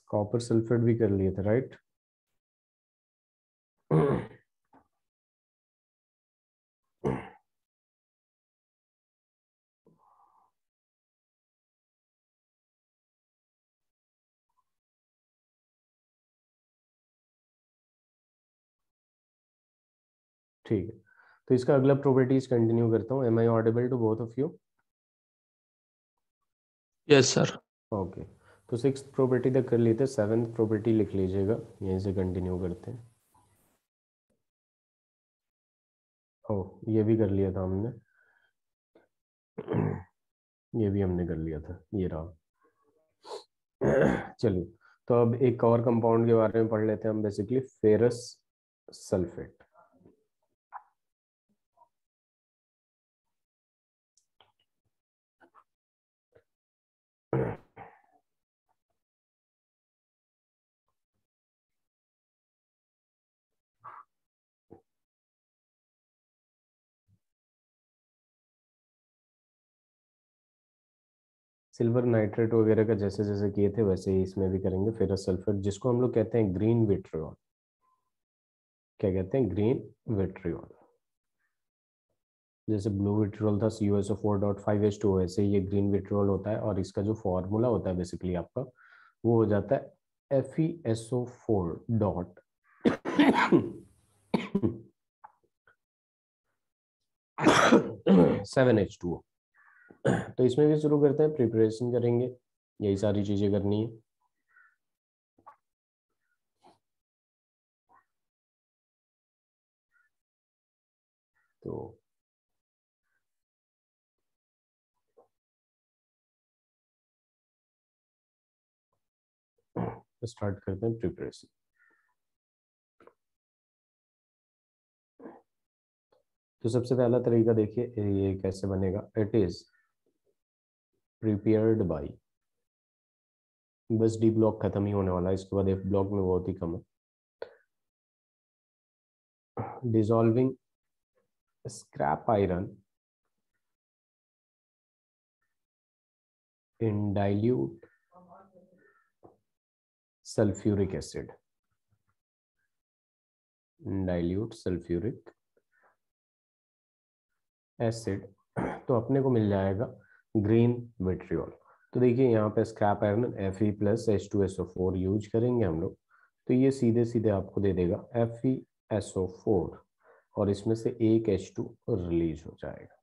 Copper sulphate भी कर लिए थे, राइट? ठीक है, तो इसका अगला प्रॉपर्टीज कंटिन्यू करता हूँ। Am I audible to both of you? Yes sir. Okay, तो सिक्स प्रॉपर्टी तक कर लिए थे, सेवेंथ प्रॉपर्टी लिख लीजिएगा, यहीं से कंटिन्यू करते हैं। ओह, ये भी कर लिया था हमने, ये भी हमने कर लिया था, ये रहा। चलिए, तो अब एक और कंपाउंड के बारे में पढ़ लेते हैं हम, basically ferrous sulphate. Silver nitrate वगैरह का जैसे जैसे किए थे वैसे ही इसमें भी करेंगे, फेरस सल्फेट, जिसको हम लोग कहते हैं ग्रीन विट्रियोल। क्या कहते हैं? Green vitriol. जैसे ब्लू विट्रियोल था CuSO4.5H2, वैसे ये ग्रीन विट्रियोल होता है, और इसका जो फॉर्मूला होता है बेसिकली आपका, वो हो जाता है FeSO4 डॉट 7H2O। तो इसमें भी शुरू करते हैं, प्रिपरेशन करेंगे, यही सारी चीजें करनी है। तो स्टार्ट करते हैं प्रिपरेशन। तो सबसे पहला तरीका देखिए, ये कैसे बनेगा। इट इज प्रिपेयर्ड बाई, बस डी ब्लॉक खत्म ही होने वाला है, इसके बाद एफ ब्लॉक में बहुत ही कम है। Dissolving scrap iron in dilute sulphuric acid, dilute sulphuric acid, तो अपने को मिल जाएगा ग्रीन विट्रियोल। तो देखिए यहाँ पे स्क्रैप आयरन Fe+H2SO4 यूज करेंगे हम लोग, तो ये सीधे सीधे आपको दे देगा FeSO4, और इसमें से एक H2 रिलीज हो जाएगा।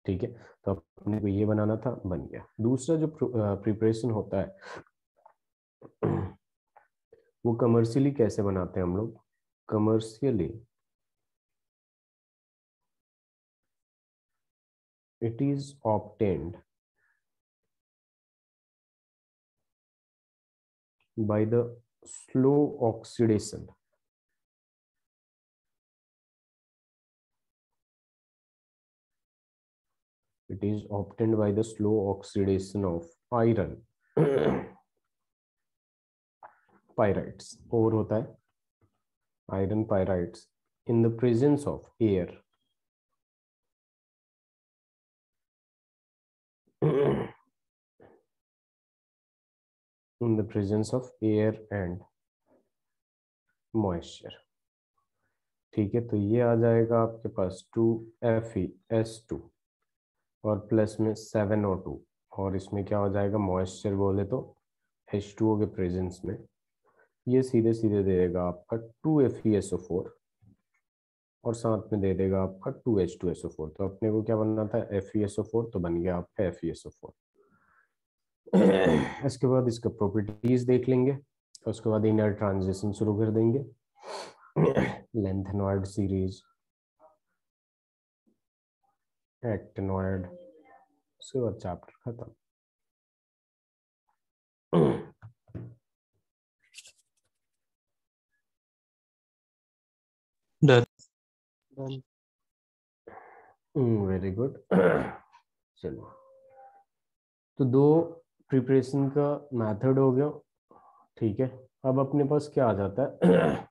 ठीक है, तो अपने को ये बनाना था, बन गया। दूसरा जो प्रिपरेशन होता है वो कमर्शियली कैसे बनाते हैं हम लोग। Commercially it is obtained by the slow oxidation it is obtained by the slow oxidation of iron pyrites, और होता है iron pyrites in the presence of air in the presence of air and moisture। ठीक है, तो ये आ जाएगा आपके पास 2FeS2 और प्लस में 7O2, और इसमें क्या हो जाएगा, मॉइस्चर बोले तो H2O के प्रेजेंस में ये सीधे सीधे दे देगा आपका 2FeSO4, और साथ में दे देगा आपका 2H2SO4। तो अपने को क्या बनना था, FeSO4, तो बन गया आपका FeSO4। इसके बाद इसका प्रॉपर्टीज देख लेंगे, उसके बाद इनर ट्रांजिशन शुरू कर देंगे। लेंथेनॉइड सीरीज एक्टिनॉइड, उसके बाद चैप्टर खत्म। Very good. चलो, तो दो प्रिपरेशन का मेथड हो गया, ठीक है। अब अपने पास क्या आ जाता है,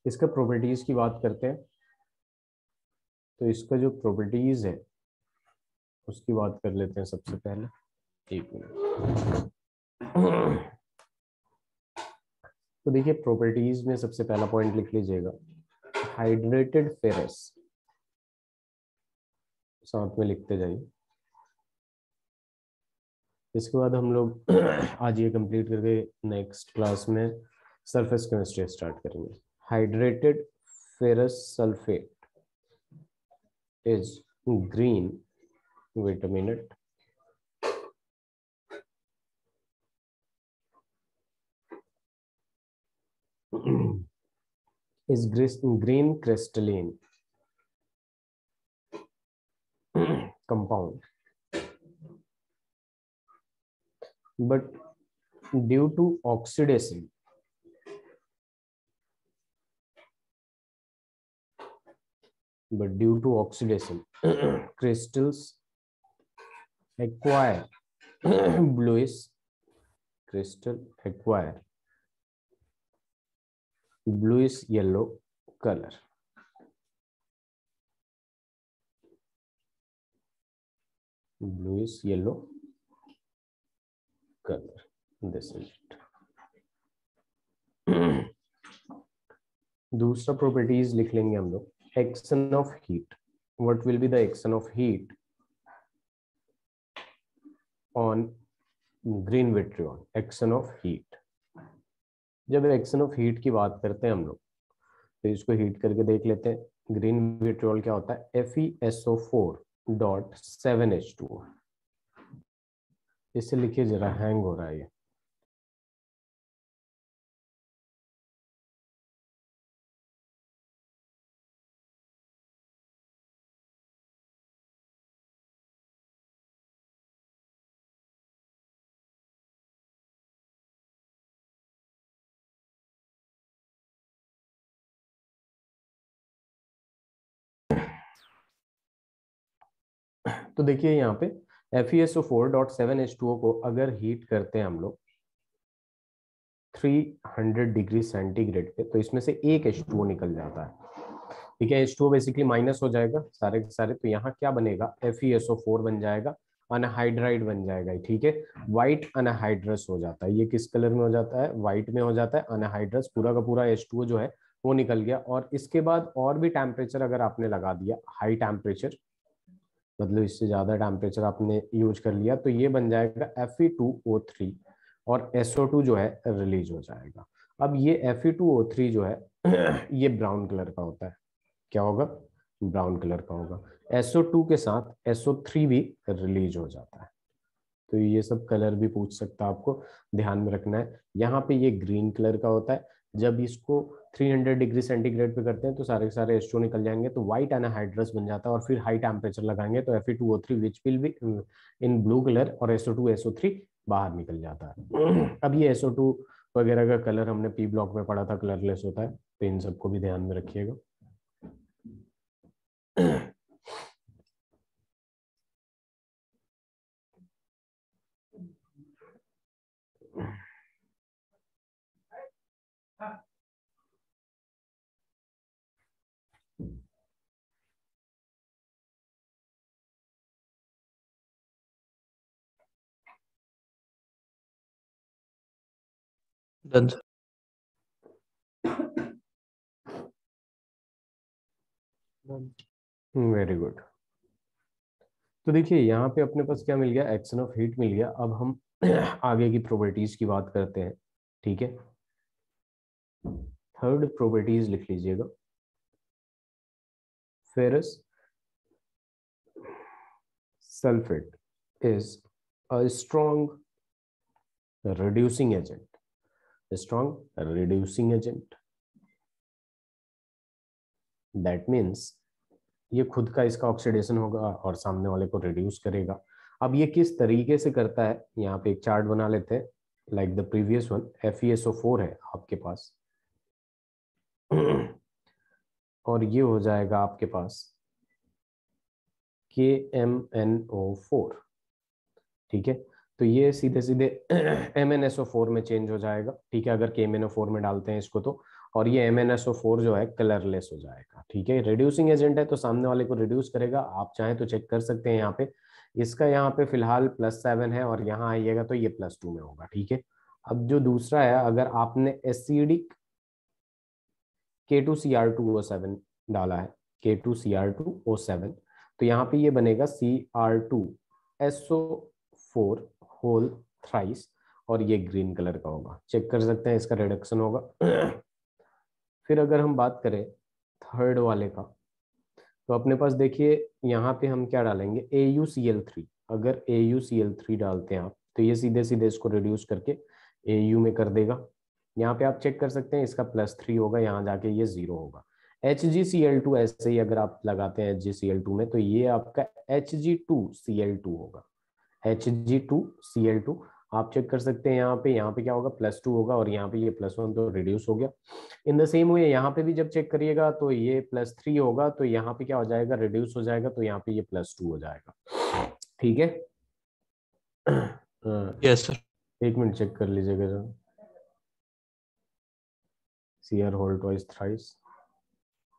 इसका प्रॉपर्टीज की बात करते हैं। तो इसका जो प्रॉपर्टीज है उसकी बात कर लेते हैं सबसे पहले। एक मिनट। तो देखिए, प्रॉपर्टीज में सबसे पहला पॉइंट लिख लीजिएगा, हाइड्रेटेड फेरस, साथ में लिखते जाइए। इसके बाद हम लोग आज ये कंप्लीट करके नेक्स्ट क्लास में सरफेस केमिस्ट्री स्टार्ट करेंगे। Hydrated ferrous sulphate is green, wait a minute, is green crystalline compound, but due to oxidation, crystals acquire bluish yellow color. Bluish yellow color, this is it. दूसरा properties लिख लेंगे हम लोग, action of heat. What will be the action of heat on green vitriol? Action of heat, जब action of heat की बात करते हैं हम लोग, तो इसको हीट करके देख लेते हैं। ग्रीन विट्रियॉल क्या होता है? FeSO4.7H2O। इससे लिखिए जरा, हैंग हो रहा है ये। तो देखिए यहाँ पे FeSO4.7H2O को अगर हीट करते हैं हम लोग 300 डिग्री सेंटीग्रेड पे, तो इसमें से एक H2O निकल जाता है, ठीक है। H2O बेसिकली माइनस हो जाएगा सारे के सारे, तो यहाँ क्या बनेगा? FeSO4 बन जाएगा, अनहाइड्राइड बन जाएगा, ठीक है। व्हाइट अनहाइड्रस हो जाता है। ये किस कलर में हो जाता है? व्हाइट में हो जाता है, अनहाइड्रस। पूरा का पूरा H2O जो है वो निकल गया। और इसके बाद और भी टेम्परेचर अगर आपने लगा दिया, हाई टेम्परेचर, मतलब इससे ज्यादा टेम्परेचर आपने यूज कर लिया, तो ये बन जाएगा Fe2O3 और SO2 जो है रिलीज हो जाएगा। अब ये Fe2O3 जो है ये ब्राउन कलर का होता है। क्या होगा? ब्राउन कलर का होगा। SO2 के साथ SO3 भी रिलीज हो जाता है। तो ये सब कलर भी पूछ सकता है, आपको ध्यान में रखना है। यहाँ पे ये ग्रीन कलर का होता है। जब इसको 300 डिग्री सेंटीग्रेड पे करते हैं तो सारे के सारे H2O निकल जाएंगे, तो व्हाइट एनाहाइड्रस बन जाता है। और फिर हाई टेम्परेचर लगाएंगे तो Fe2O3 which will be in blue colour, और SO2 SO3 बाहर निकल जाता है। अब ये SO2 वगैरह का कलर हमने पी ब्लॉक में पढ़ा था, कलरलेस होता है, तो इन सबको भी ध्यान में रखिएगा। Done, sir. Very good. तो देखिए यहाँ पे अपने पास क्या मिल गया? एक्शन ऑफ हीट मिल गया। अब हम आगे की प्रॉपर्टीज की बात करते हैं, ठीक है। थर्ड प्रॉपर्टीज लिख लीजिएगा, ferrous sulphate is a strong reducing agent, a strong reducing agent. That means ये खुद का इसका ऑक्सीडेशन होगा और सामने वाले को रिड्यूस करेगा। अब ये किस तरीके से करता है, यहाँ पे एक चार्ट बना लेते हैं like the previous one. FeSO4 है आपके पास और ये हो जाएगा आपके पास KMnO4, ठीक है। तो ये सीधे सीधे MnSO4 में चेंज हो जाएगा, ठीक है, अगर KMnO4 में डालते हैं इसको तो। और ये MnSO4 जो है कलरलेस हो जाएगा, ठीक है। रिड्यूसिंग एजेंट है तो सामने वाले को रिड्यूस करेगा। आप चाहें तो चेक कर सकते हैं यहाँ पे, इसका यहाँ पे फिलहाल +7 है और यहाँ आइएगा तो ये +2 में होगा, ठीक है। अब जो दूसरा है, अगर आपने एसिडिक K2Cr2O7 डाला है, K2Cr2O7, तो यहाँ पे ये बनेगा Cr2SO4 होल थ्राइस और ये ग्रीन कलर का होगा, चेक कर सकते हैं, इसका रिडक्शन होगा। फिर अगर हम बात करें थर्ड वाले का, तो अपने पास देखिए यहाँ पे हम क्या डालेंगे, AuCl3। अगर AuCl3 डालते हैं आप तो ये सीधे सीधे इसको रिड्यूस करके Au में कर देगा। यहाँ पे आप चेक कर सकते हैं, इसका +3 होगा, यहाँ जाके ये 0 होगा। HgCl2 ऐसे ही अगर आप लगाते हैं HgCl2 में तो ये आपका Hg2Cl2 होगा, Hg2Cl2। आप चेक कर सकते हैं यहाँ पे क्या होगा, +2 होगा और यहाँ पे ये +1 तो रिड्यूस हो गया। इन द सेम वे यहाँ पे भी जब चेक करिएगा तो ये +3 होगा, तो यहाँ पे क्या हो जाएगा, रिड्यूस हो जाएगा, तो यहाँ पे ये +2 हो जाएगा, ठीक है। Yes sir. एक मिनट चेक कर लीजिएगा जरा, Cr होल ट्वाइस थ्राइस,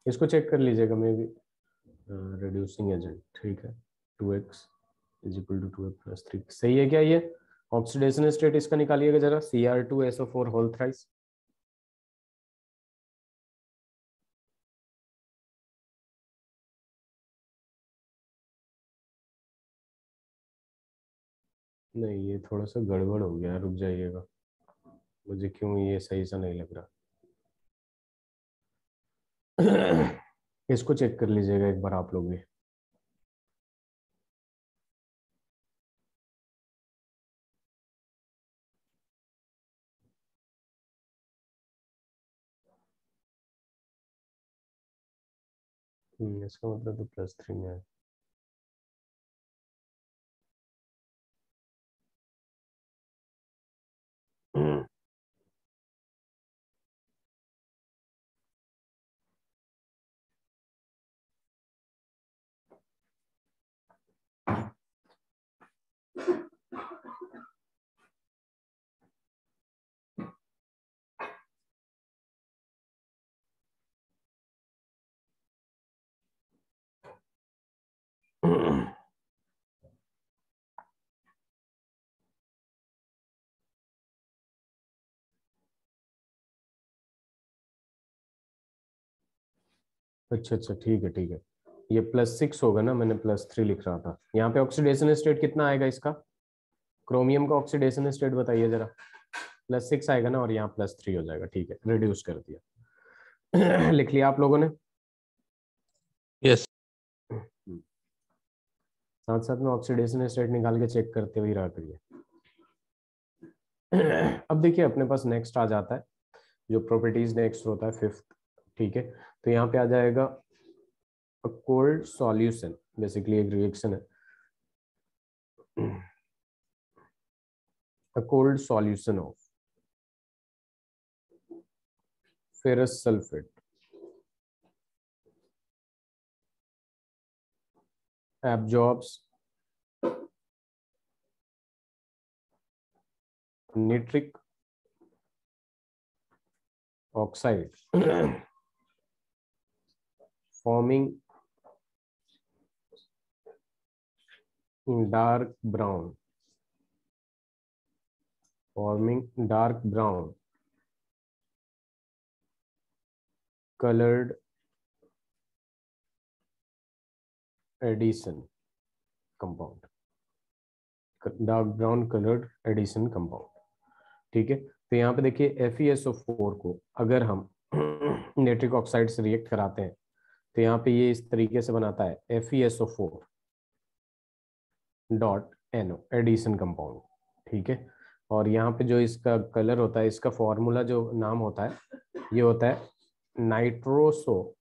इसको चेक कर लीजिएगा मे बी, रिड्यूसिंग एजेंट, ठीक है। 2x = 2f + 3 सही है क्या ये? ऑक्सीडेशन स्टेट इसका निकालिएगा जरा, Cr2SO4 होल थ्राइस। नहीं ये थोड़ा सा गड़बड़ हो गया, रुक जाइएगा, मुझे क्यों ये सही सा नहीं लग रहा। इसको चेक कर लीजिएगा एक बार आप लोग भी। इसका मतलब तो +3 में है। अच्छा अच्छा, ठीक है ठीक है, ये +6 होगा ना, मैंने +3 लिख रहा था। यहाँ पे ऑक्सीडेशन स्टेट कितना आएगा इसका, क्रोमियम का ऑक्सीडेशन स्टेट बताइए जरा। +6 आएगा ना और यहाँ +3 हो जाएगा, ठीक है, रिड्यूस कर दिया। लिख लिया आप लोगों ने? यस। साथ साथ में ऑक्सीडेशन स्टेट निकाल के चेक करते हुए रहा करिए। अब देखिए अपने पास नेक्स्ट आ जाता है, जो प्रॉपर्टीज नेक्स्ट होता है 5th, ठीक है। तो यहाँ पे आ जाएगा अ कोल्ड सॉल्यूशन, बेसिकली एक रिएक्शन है, a cold solution of ferrous sulfate absorbs nitric oxide forming dark brown colored addition compound, dark brown coloured addition compound, ठीक है। तो यहाँ पे देखिए FeSO4 को अगर हम नाइट्रिक ऑक्साइड से रिएक्ट कराते हैं तो यहाँ पे ये इस तरीके से बनाता है FeSO4.NO एडिशन कंपाउंड, ठीक है। और यहाँ पे जो इसका कलर होता है, इसका फॉर्मूला जो नाम होता है ये होता है nitroso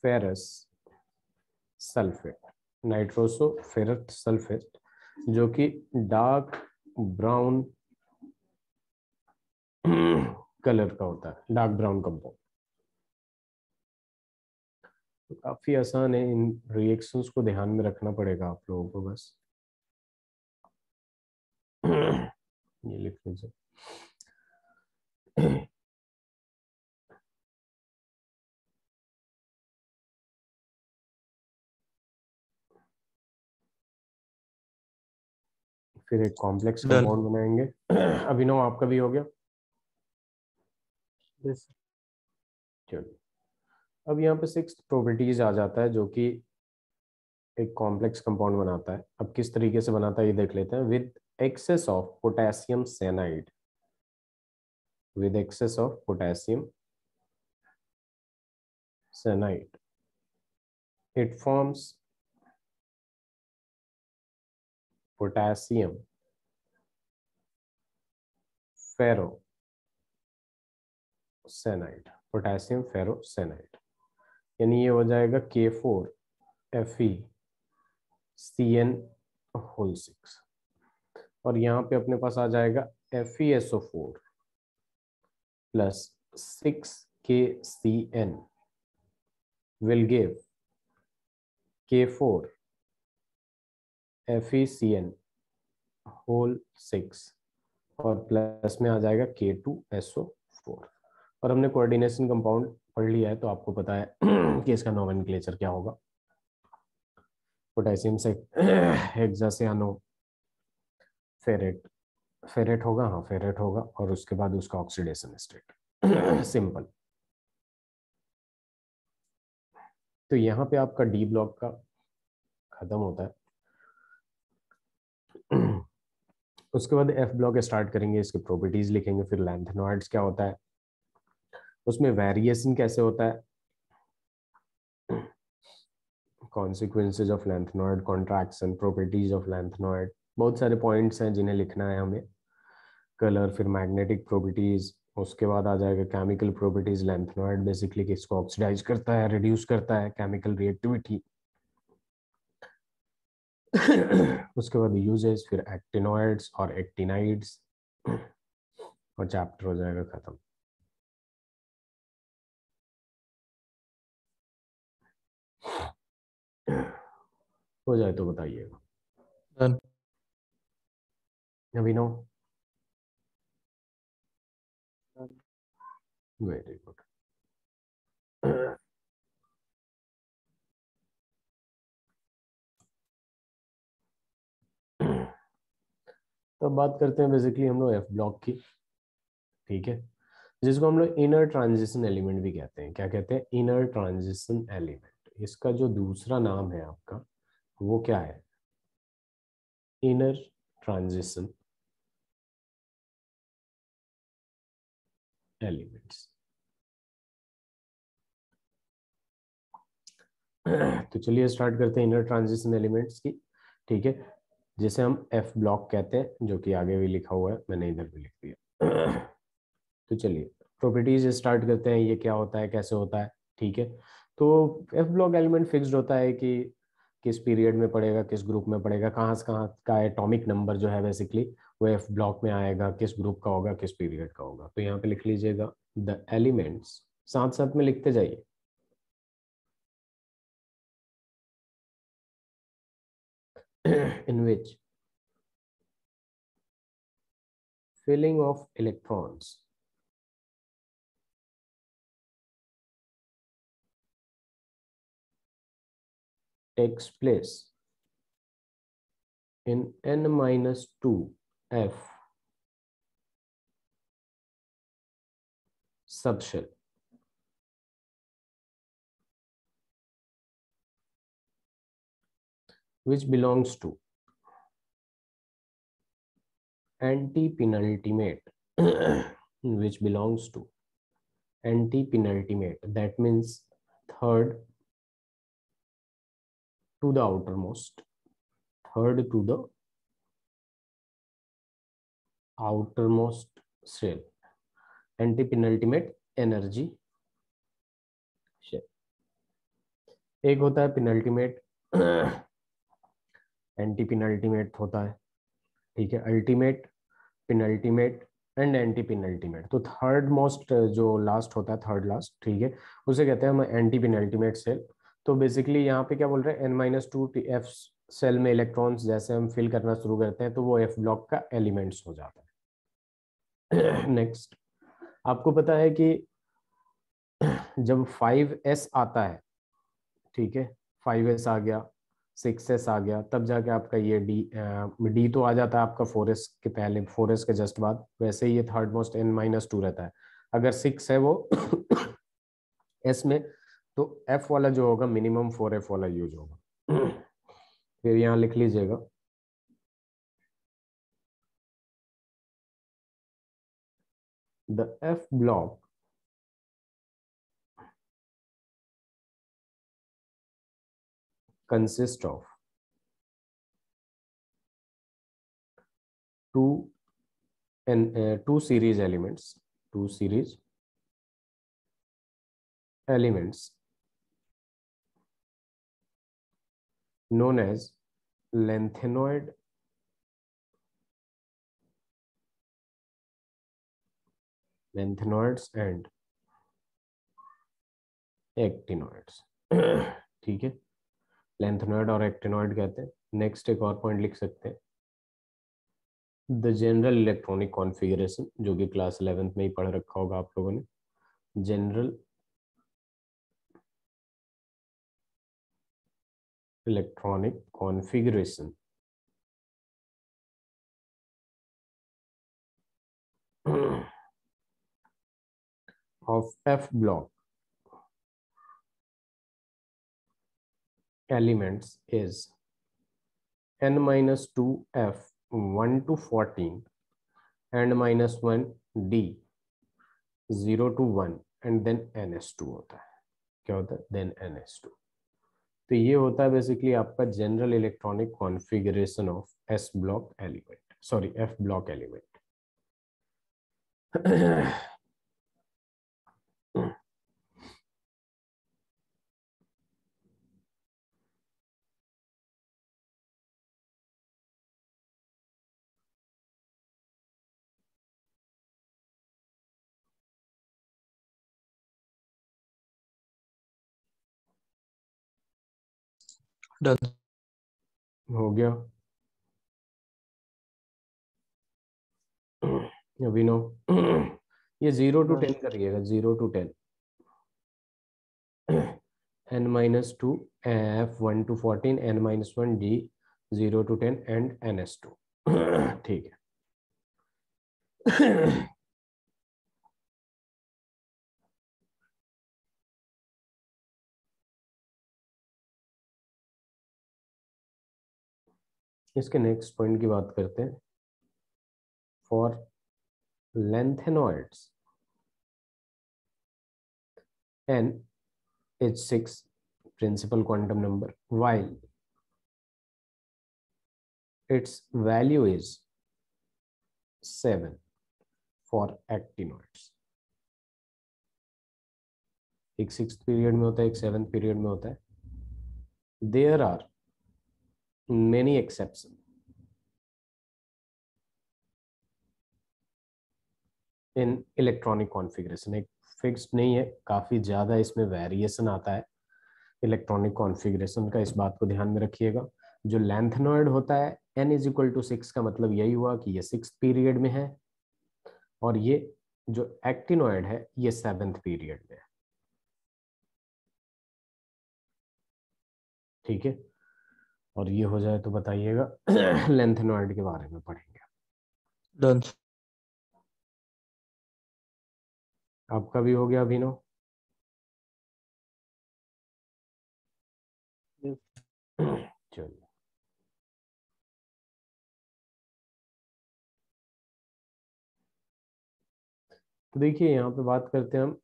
ferrous sulphate, nitroso ferrous sulphate, जो कि डार्क ब्राउन कलर का होता है, डार्क ब्राउन कंपाउंड। तो काफी आसान है, इन रिएक्शंस को ध्यान में रखना पड़ेगा आप लोगों को बस। ये लिख लीजिए। फिर एक कॉम्प्लेक्स Done. कंपाउंड बनाएंगे। अभिनव आपका भी हो गया? Yes. चलिए, अब यहाँ पे 6th प्रॉपर्टीज आ जाता है जो कि एक कॉम्प्लेक्स कंपाउंड बनाता है। अब किस तरीके से बनाता है ये देख लेते हैं। With excess of potassium cyanide, with excess of potassium cyanide, it forms potassium ferrocyanide, potassium ferrocyanide, यानी ये हो जाएगा K4Fe CN होल 6। और यहाँ पे अपने पास आ जाएगा FeSO4 plus 6KCN will give K4FeCN whole 6 और प्लस में आ जाएगा K2SO4। और हमने कोऑर्डिनेशन कंपाउंड पढ़ लिया है तो आपको पता है कि इसका नोमेनक्लेचर क्या होगा। पोटेशियम से हेक्सासियानो फेरेट, फेरेट होगा, हाँ फेरेट होगा, और उसके बाद उसका ऑक्सीडेशन स्टेट। सिंपल। तो यहाँ पे आपका डी ब्लॉक का खत्म होता है। उसके बाद एफ ब्लॉक स्टार्ट करेंगे, इसके प्रॉपर्टीज लिखेंगे, फिर लैंथेनॉइड्स क्या होता है, उसमें वेरिएशन कैसे होता है, consequences of lanthanoid, contraction, properties of lanthanoid, बहुत सारे पॉइंट्स हैं जिन्हें लिखना है हमें। कलर, फिर मैग्नेटिक प्रॉपर्टीज, उसके बाद आ जाएगा केमिकल प्रॉपर्टीज। लैंथेनॉइड बेसिकली किसको ऑक्सीडाइज करता है, रिड्यूस करता है, केमिकल रिएक्टिविटी। उसके बाद यूजेस, फिर एक्टिनॉइड्स और एक्टिनाइड्स, और चैप्टर हो जाएगा खत्म। हो जाए तो बताइएगा। Done. अभिनव? Very good. तो बात करते हैं बेसिकली हम लोग एफ ब्लॉक की, ठीक है, जिसको हम लोग इनर ट्रांजिशन एलिमेंट भी कहते हैं। क्या कहते हैं? Inner transition element. इसका जो दूसरा नाम है आपका वो क्या है? Inner transition elements. तो चलिए स्टार्ट करते हैं इनर ट्रांजिशन एलिमेंट्स की, ठीक है, जिसे हम एफ ब्लॉक कहते हैं, जो कि आगे भी लिखा हुआ है, मैंने इधर भी लिख दिया। तो चलिए प्रॉपर्टीज स्टार्ट करते हैं, ये क्या होता है, कैसे होता है, ठीक है। तो एफ ब्लॉक एलिमेंट फिक्स्ड होता है कि किस पीरियड में पड़ेगा, किस ग्रुप में पड़ेगा, कहाँ से कहाँ का एटॉमिक नंबर जो है बेसिकली वो एफ ब्लॉक में आएगा, किस ग्रुप का होगा, किस पीरियड का होगा। तो यहाँ पे लिख लीजिएगा द एलिमेंट्स, साथ साथ में लिखते जाइए। in which filling of electrons takes place in n-2 F subshell, which belongs to anti-penultimate, which belongs to anti-penultimate, that means third to the outermost, third to the outermost shell, anti-penultimate energy shell, एक होता है पिनल्टीमेट, anti पिनल्टीमेट होता है, ठीक है, ultimate, पिनल्टीमेट and anti पिनल्टीमेट। तो third most जो last होता है, थर्ड लास्ट, ठीक है, उसे कहते हैं हम एंटी पिनल्टीमेट सेल। तो बेसिकली यहाँ पे क्या बोल रहे हैं, n-2 एफ सेल में इलेक्ट्रॉन्स जैसे हम फिल करना शुरू करते हैं तो वो एफ ब्लॉक का एलिमेंट्स हो जाता है। नेक्स्ट, आपको पता है कि जब 5s आता है, ठीक है, 5s आ गया, 6s आ गया, तब जाके आपका ये डी तो आ जाता है आपका 4s के पहले, 4s के जस्ट बाद। वैसे ही ये थर्ड मोस्ट n-2 रहता है। अगर 6 है वो s में, तो f वाला जो होगा मिनिमम 4f वाला यूज होगा। फिर यहाँ लिख लीजिएगा, the f block consist of two two series elements, two series elements known as lanthanoid lanthanoids and actinoids। ठीक है, लैंथेनॉइड और एक्टिनॉइड कहते हैं। नेक्स्ट एक और पॉइंट लिख सकते हैं, द जनरल इलेक्ट्रॉनिक कॉन्फ़िगरेशन, जो कि क्लास 11th में ही पढ़ रखा होगा आप लोगों ने। General electronic configuration of F block elements is n-2f 1 to 14 and -1 d 0 to 1 and then ns2 होता है। क्या होता है? then ns2। तो ये होता है बेसिकली आपका general electronic configuration of S block element, sorry F block element. Done. हो गया अभी नो। ये 0 to 10 करिएगा, 0 to 10, n-2 f 1 to 14 n-1 d 0 to 10 and ns2। ठीक है। इसके नेक्स्ट पॉइंट की बात करते हैं। For lengthenoids n is 6 principal quantum number while its value is 7 for actinoids। एक 6th पीरियड में होता है, एक 7th पीरियड में होता है। There are many exception in electronic configuration. एक फिक्स्ड नहीं है, काफी ज्यादा इसमें वेरिएशन आता है इलेक्ट्रॉनिक कॉन्फ़िगरेशन का, इस बात को ध्यान में रखिएगा। जो लैंथेनॉइड होता है n=6 का मतलब यही हुआ कि ये 6th पीरियड में है, और ये जो एक्टिनॉइड है ये 7th पीरियड में है। ठीक है, और ये हो जाए तो बताइएगा। लेंथेनॉइड के बारे में पढ़ेंगे। Done. आपका भी हो गया अभिनव? Yes. चलिए, तो देखिए यहाँ पे बात करते हैं हम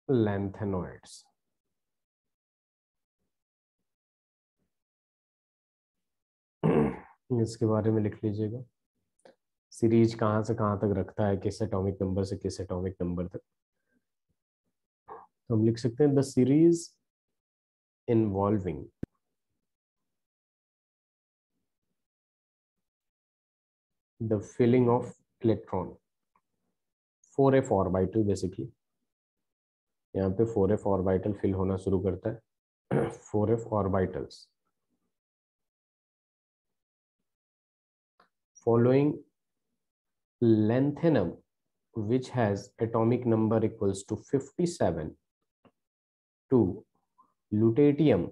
लैंथेनॉइड्स। इसके बारे में लिख लीजिएगा, सीरीज कहाँ से कहाँ तक रखता है, किस एटॉमिक नंबर से किस एटॉमिक नंबर तक। तो हम लिख सकते हैं the series involving the filling of electron 4f orbital basically यहाँ पे 4f ऑर्बिटल फिल होना शुरू करता है 4f orbitals following lanthanum which has atomic number equals to 57 to lutetium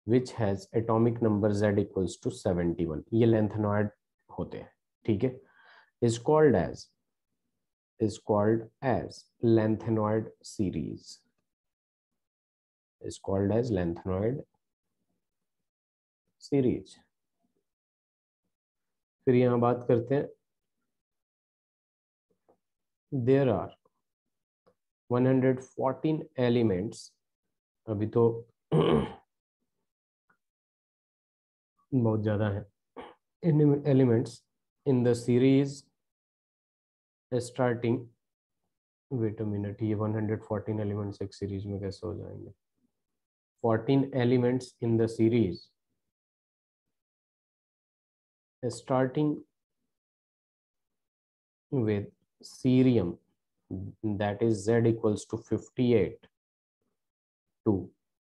which has atomic number z equals to 71, ये lanthanide होते हैं, ठीक है, is called as lanthanoid series, is called as lanthanoid series. फिर यहाँ बात करते हैं, there are 114 elements, अभी तो बहुत ज्यादा है elements in the series starting, wait a minute, ये 114 elements एक सीरीज में कैसे हो जाएंगे? 14 elements in the series starting with cerium that is z equals to 58 to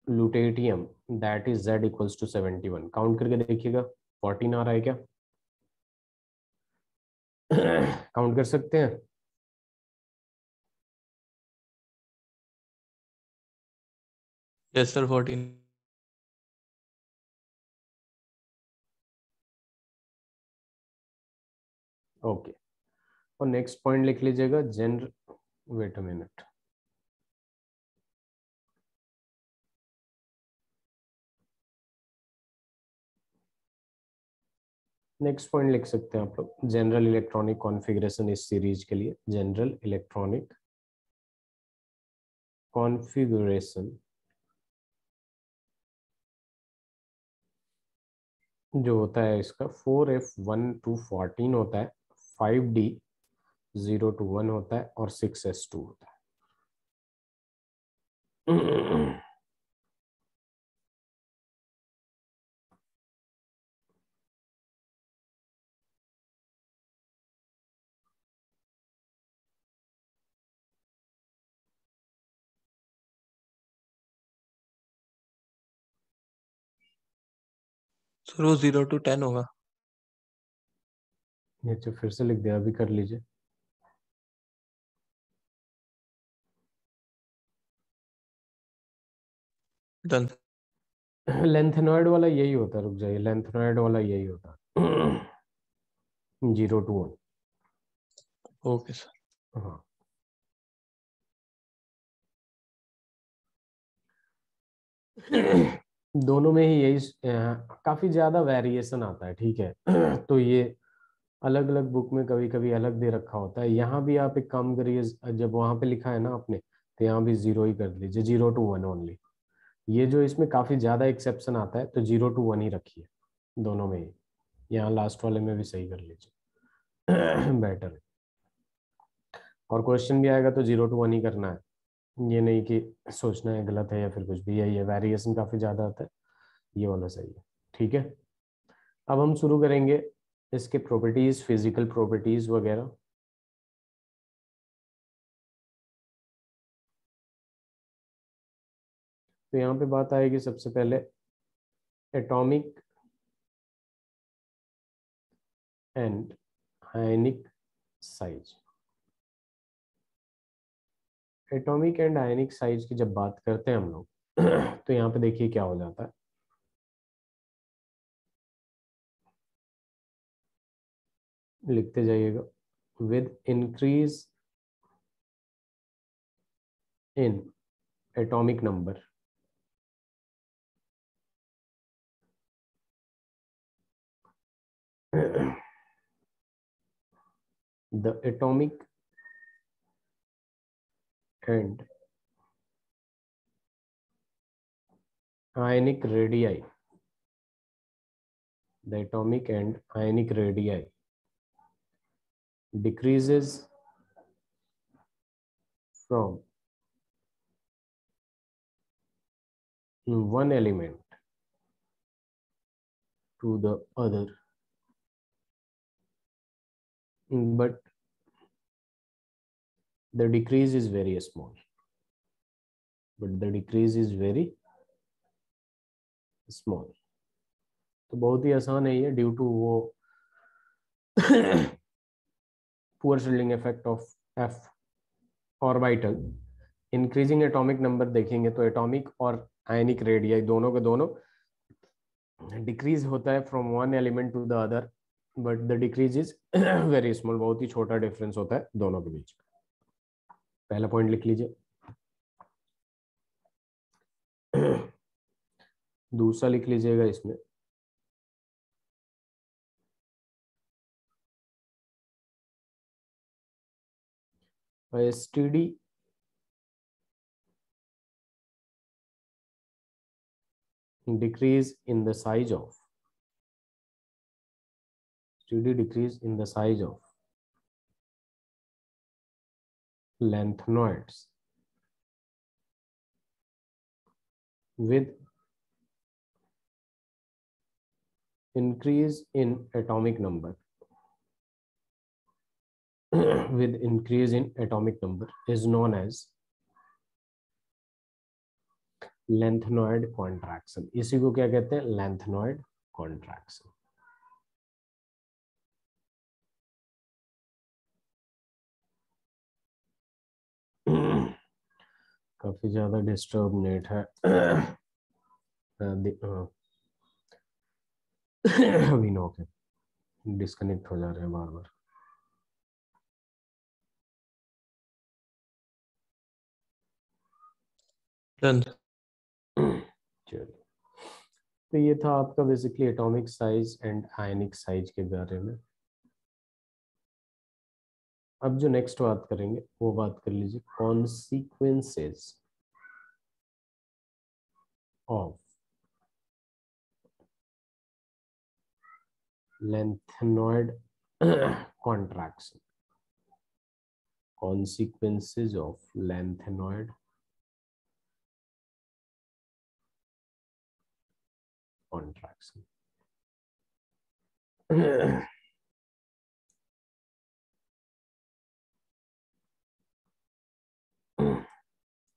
lutetium that is z equals to 71. Count करके देखिएगा 14 आ रहा है क्या? काउंट कर सकते हैं? Yes sir, 14. ओके, और नेक्स्ट पॉइंट लिख लीजिएगा general, wait a minute, next point लिख सकते हैं आप लोग, जनरल इलेक्ट्रॉनिक कॉन्फ़िगरेशन इस सीरीज के लिए, जनरल इलेक्ट्रॉनिक कॉन्फ़िगरेशन जो होता है इसका 4f1 to 14 होता है, 5d 0 to 1 होता है और 6s2 होता है. सर वो 0 to 10 होगा. नीचे फिर से लिख दिया, अभी कर लीजिए. Done. लेंथेनॉइड वाला यही होता है, रुक जाइए, लेंथेनॉइड वाला यही होता है 0 to 1. Okay sir. हाँ, दोनों में ही यही काफी ज्यादा वेरिएशन आता है, ठीक है. तो ये अलग अलग बुक में कभी कभी अलग दे रखा होता है, यहाँ भी आप एक काम करिए, जब वहां पे लिखा है ना आपने, तो यहाँ भी 0 ही कर लीजिए, 0 to 1 ओनली. ये जो इसमें काफी ज्यादा एक्सेप्शन आता है तो 0 to 1 ही रखिए दोनों में ही, यहाँ लास्ट वाले में भी सही कर लीजिए बेटर है. और क्वेश्चन भी आएगा तो 0 to 1 ही करना है, ये नहीं कि सोचना है गलत है या फिर कुछ भी, यही है, वेरिएशन काफी ज्यादा आता है, ये वाला सही है, ठीक है. अब हम शुरू करेंगे इसके प्रॉपर्टीज, फिजिकल प्रॉपर्टीज वगैरह. तो यहाँ पे बात आएगी सबसे पहले atomic and ionic size. Atomic and ionic size की जब बात करते हैं हम लोग तो यहाँ पे देखिए क्या हो जाता है, लिखते जाइएगा, with increase in atomic number the atomic and ionic radii, the atomic and ionic radii decreases from one element to the other, but the decrease is very small. But the decrease is very small. तो बहुत ही आसान है ये, due to वो poor shielding effect of F orbital. Increasing atomic number देखेंगे तो atomic और ionic radii दोनों के दोनों डिक्रीज होता है from one element to the other, but the decrease is very small, बहुत ही छोटा डिफरेंस होता है दोनों के बीच। पहला पॉइंट लिख लीजिए। दूसरा लिख लीजिएगा इसमें, STD decrease in the size of lanthanoids with increase in atomic number is known as lengthanoid contraction। इसी को क्या कहते हैं? lengthanoid contraction। काफी ज्यादा डिस्टर्ब नेट है। अभी नो के डिस्कनेक्ट हो जा रहे हैं बार बार। डन। चलिए, तो ये था आपका basically atomic size and ionic size के बारे में। अब जो नेक्स्ट बात करेंगे वो बात कर लीजिए consequences of lengthanoid contraction। consequences of lengthanoid contraction।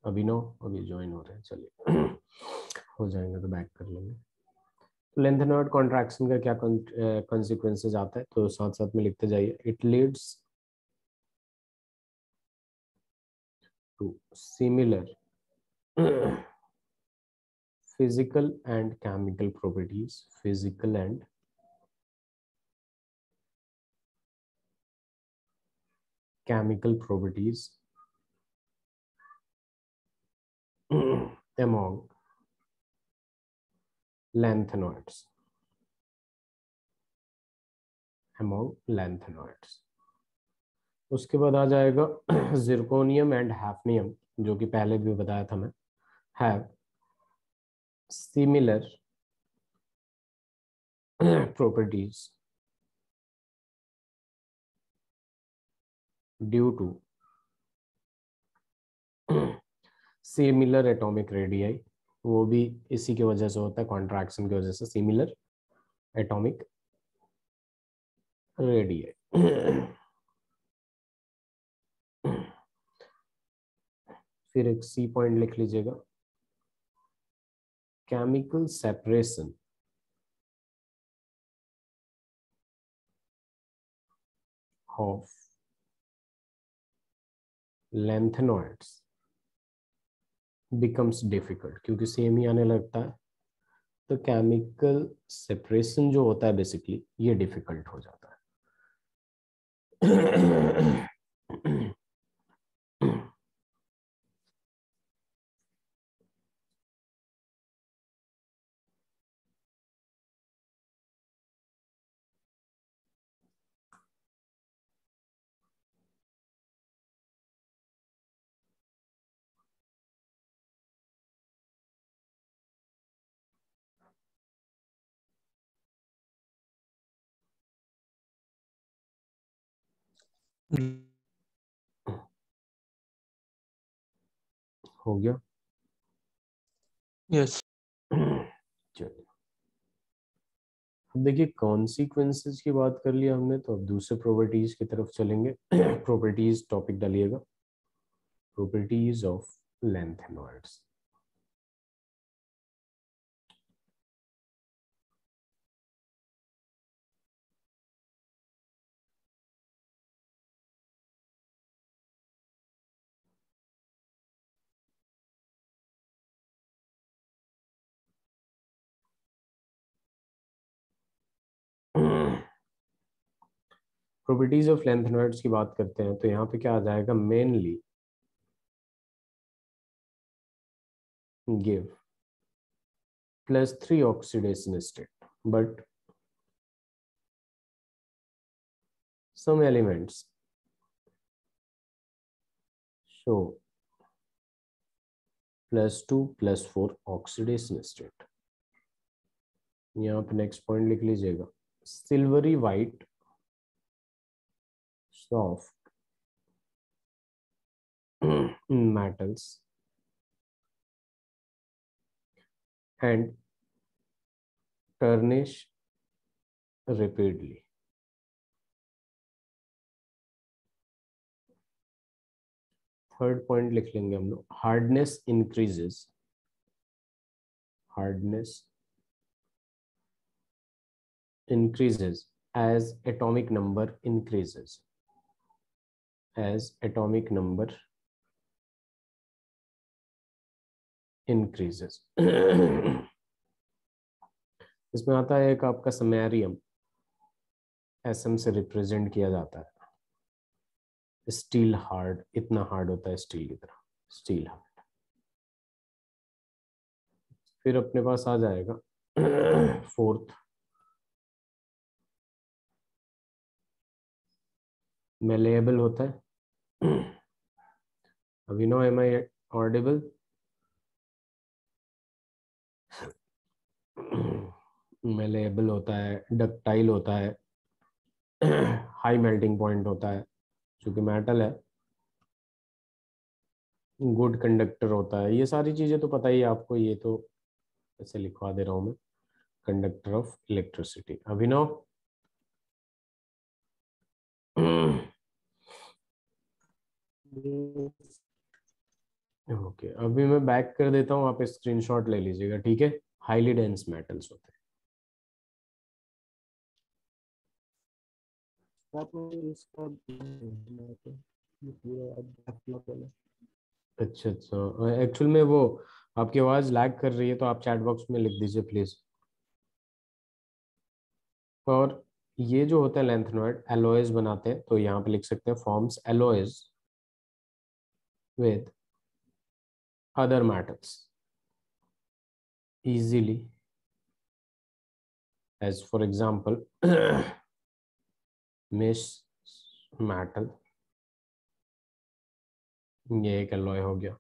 अभी ज्वाइन हो रहे हैं, चलिए हो जाएंगे तो बैक कर लेंगे। तो lengthanoid contraction का क्या consequences आता है, तो साथ साथ में लिखते जाइए। It leads to similar physical and chemical properties, among lanthanoids। उसके बाद आ जाएगा जिरकोनियम एंड हैफनियम, जो कि पहले भी बताया था मैं, have similar properties due to similar atomic radii. वो भी इसी की वजह से होता है, कॉन्ट्रैक्शन की वजह से, सिमिलर एटॉमिक रेडियाई। फिर एक सी पॉइंट लिख लीजिएगा, chemical separation of lengthanoids becomes difficult। क्योंकि सेम ही आने लगता है तो केमिकल सेपरेशन जो होता है बेसिकली ये डिफिकल्ट हो जाता है। हो गया? यस। चलिए अब देखिए कॉन्सिक्वेंसेस की बात कर लिया हमने, तो अब दूसरे प्रॉपर्टीज की तरफ चलेंगे। प्रॉपर्टीज टॉपिक डालिएगा, properties of lanthanoids. Properties of lanthanoids की बात करते हैं तो यहाँ पे क्या आ जाएगा, mainly give +3 oxidation state, but some elements show +2 +4 oxidation state। यहाँ पे नेक्स्ट पॉइंट लिख लीजिएगा, silvery white soft metals and tarnish rapidly। Third point लिख लेंगे हम लोग, hardness increases, hardness increases as atomic number increases, as atomic number increases। इसमें आता है एक आपका समैरियम, एसएम से रिप्रेजेंट किया जाता है। स्टील हार्ड, इतना हार्ड होता है स्टील की तरह, स्टील हार्ड। फिर अपने पास आ जाएगा फोर्थ, मेलेबल होता है। अभिनव, एम आई ऑडिबल? मेलेबल होता है, डक्टाइल होता है, हाई मेल्टिंग पॉइंट होता है क्योंकि मेटल है, गुड कंडक्टर होता है। ये सारी चीजें तो पता ही है आपको, ये तो ऐसे लिखवा दे रहा हूं मैं, conductor of electricity. Abhinav? Okay, अभी मैं बैक कर देता हूँ, आप स्क्रीनशॉट ले लीजिएगा, ठीक है। हाईली डेंस मेटल्स होते हैं। अच्छा अच्छा, एक्चुअल में वो आपकी आवाज़ लैग कर रही है, तो आप चैट बॉक्स में लिख दीजिए प्लीज़। और ये जो होता है लेंथेनॉइड, एलॉयज बनाते हैं, तो यहाँ पे लिख सकते हैं forms alloys with other metals easily, as for example mesh metal, ये एक एलॉय हो गया,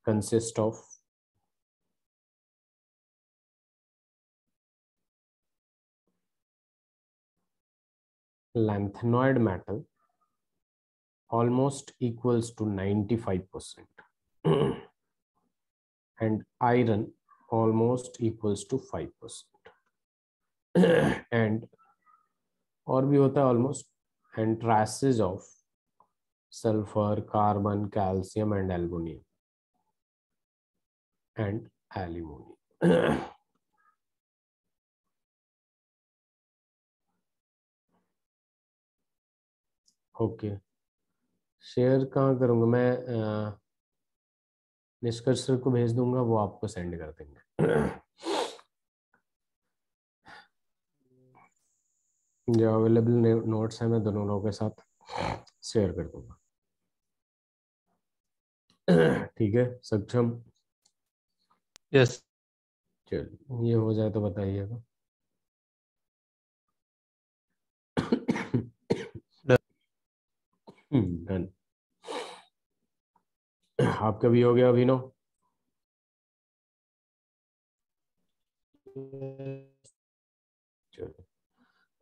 consist of lanthanoid metal almost equals to 95% and iron almost equals to 5%। and और भी होता है almost, and traces of sulfur, carbon, calcium and aluminum and aluminum। Okay, share कहाँ करूँगा मैं? निष्कर्ष सर को भेज दूंगा, वो आपको सेंड कर देंगे। जो अवेलेबल नोट्स हैं मैं दोनों लोगों के साथ शेयर कर दूंगा। ठीक है सक्षम? यस। चलिए, ये हो जाए तो बताइएगा। डन। आपका भी हो गया अभिनव? चलिए,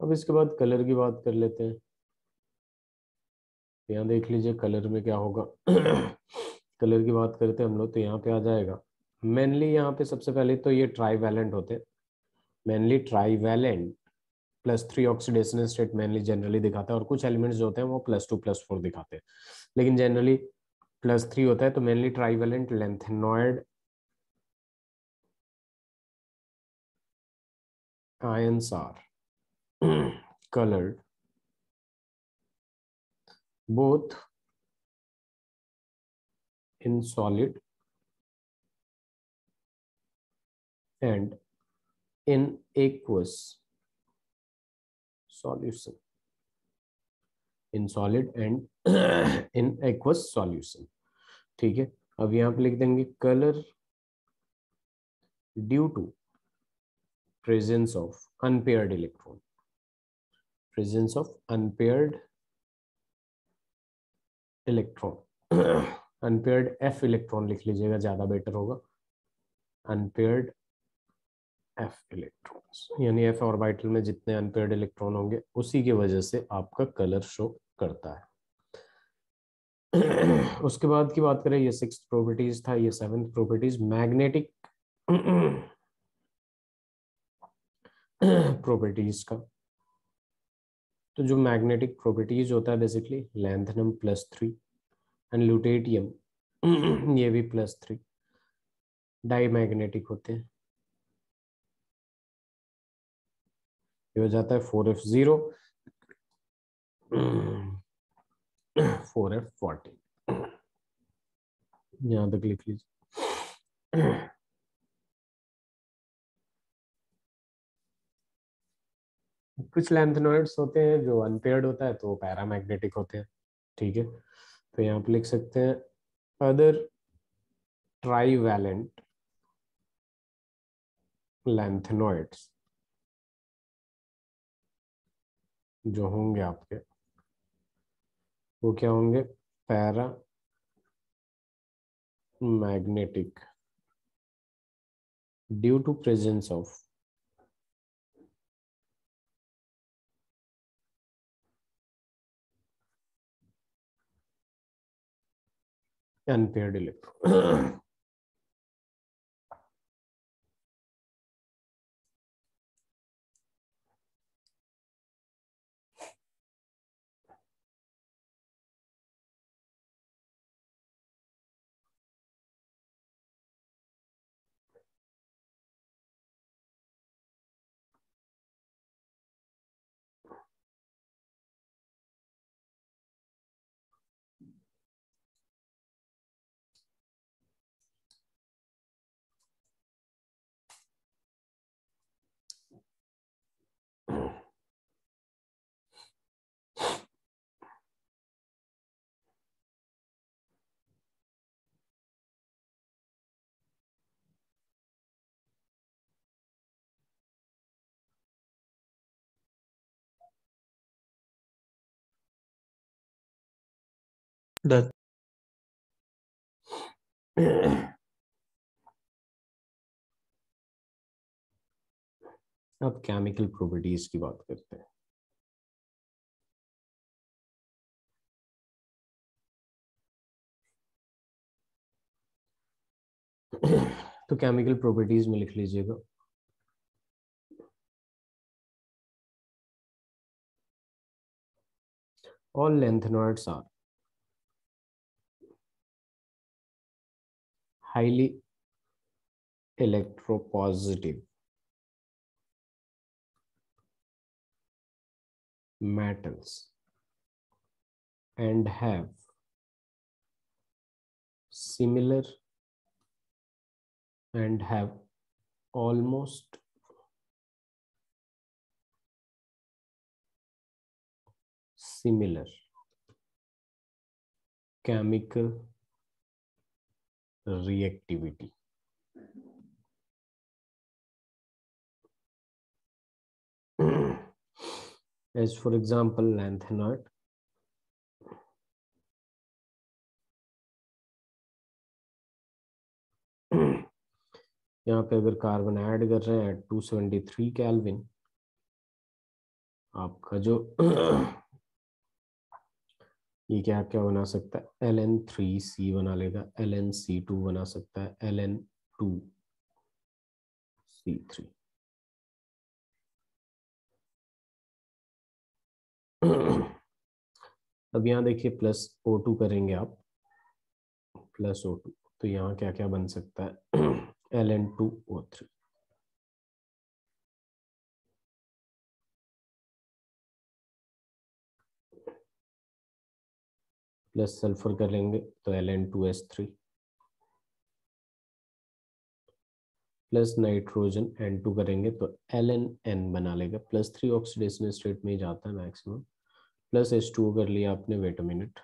अब इसके बाद कलर की बात कर लेते हैं। यहाँ देख लीजिए कलर में क्या होगा। कलर की बात करते हैं हम लोग, तो यहाँ पे आ जाएगा मेनली, यहाँ पे सबसे पहले तो ये ट्राईवैलेंट होते हैं, mainly trivalent +3 oxidation state mainly generally दिखाता है, और कुछ एलिमेंट्स जो होते हैं वो +2 +4 दिखाते हैं, लेकिन जनरली +3 होता है। तो mainly trivalent lanthanoid ions are colored both in solid and in aqueous solution, in solid and in aqueous solution। ठीक है, अब यहाँ पे लिख देंगे colour due to presence of unpaired electron, presence of unpaired electron. Unpaired F electron लिख लीजिएगा, ज्यादा बेटर होगा, अनपेयर्ड F इलेक्ट्रॉन्स, यानी F ऑर्बिटल में जितने अनपेयर्ड इलेक्ट्रॉन होंगे उसी की वजह से आपका कलर शो करता है। उसके बाद की बात करें, ये 6th प्रॉपर्टीज था, ये 7th प्रॉपर्टीज मैग्नेटिक प्रॉपर्टीज का। तो जो मैग्नेटिक प्रॉपर्टीज होता है बेसिकली लैंथनम +3 एंड ल्यूटेटियम ये भी +3 डाई मैग्नेटिक होते हैं। ये हो जाता है 4f0 4f40, यहां तक लिख लीजिए। कुछ लैंथेनॉइड्स होते हैं जो अनपेयर्ड होता है तो वो पैरामैग्नेटिक होते हैं। ठीक है, तो यहाँ पे लिख सकते हैं अदर ट्राईवैलेंट लैंथेनॉइड्स जो होंगे आपके वो क्या होंगे, paramagnetic due to presence of unpaired electron. Done. अब केमिकल प्रॉपर्टीज की बात करते हैं। तो केमिकल प्रॉपर्टीज में लिख लीजिएगा all lanthanoids are highly electropositive metals and have similar and have almost similar chemical reactivity। as for example lanthanoid यहाँ पे अगर कार्बन ऐड कर रहे हैं 273 केल्विन, आपका जो ये क्या क्या बना सकता है, Ln3C बना लेगा, Ln C2 बना सकता है, Ln2C3। अब यहाँ देखिए +O2 करेंगे आप, +O2, तो यहाँ क्या क्या बन सकता है Ln2O3, प्लस सल्फर करेंगे तो Ln2S3, प्लस नाइट्रोजन N2 करेंगे तो LnN बना लेगा, +3 ऑक्सीडेशन स्टेट में ही जाता है मैक्सिमम, प्लस H2O कर लिया आपने, wait a minute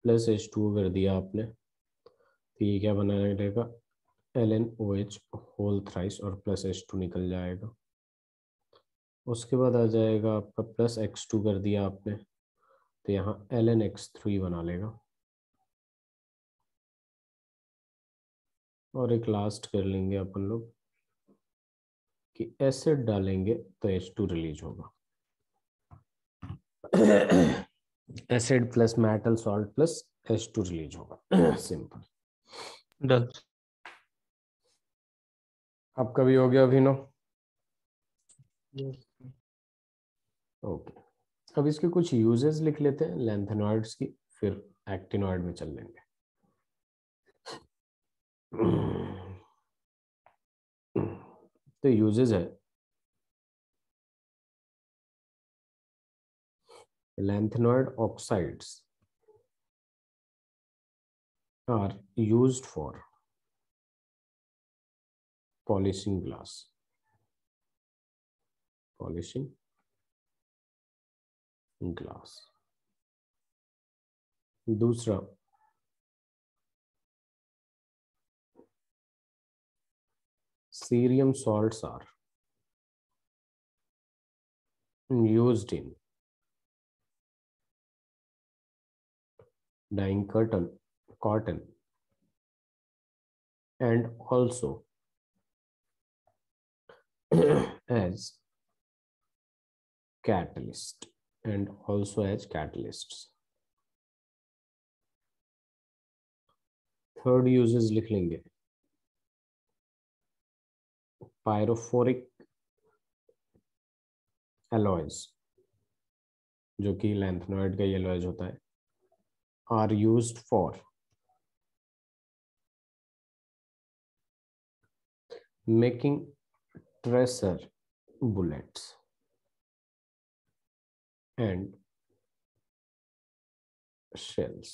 plus H2O कर दिया आपने, तो ये क्या बना रहेगा LnOH होल थ्राइस, और प्लस H2 निकल जाएगा। उसके बाद आ जाएगा आपका प्लस X2 कर दिया आपने, तो यहाँ LnX3 बना लेगा, और एक लास्ट कर लेंगे अपन लोग कि एसिड डालेंगे तो H2 रिलीज होगा। Acid plus metal salt plus H2 release होगा, सिंपल। डन। आपका भी हो गया अभिनव? ओके, अब इसके कुछ यूजेस लिख लेते हैं लैंथेनॉइड्स की, फिर एक्टिनॉइड में चल लेंगे। तो यूजेस है, lanthanide oxides are used for polishing glass, polishing glass। दूसरा, cerium salts are used in dyeing cotton and also as catalyst, and also as catalysts। Third uses लिख लेंगे, pyrophoric alloys, जो कि लैंथेनॉइड का एलॉयज होता है, are used for making tracer bullets and shells।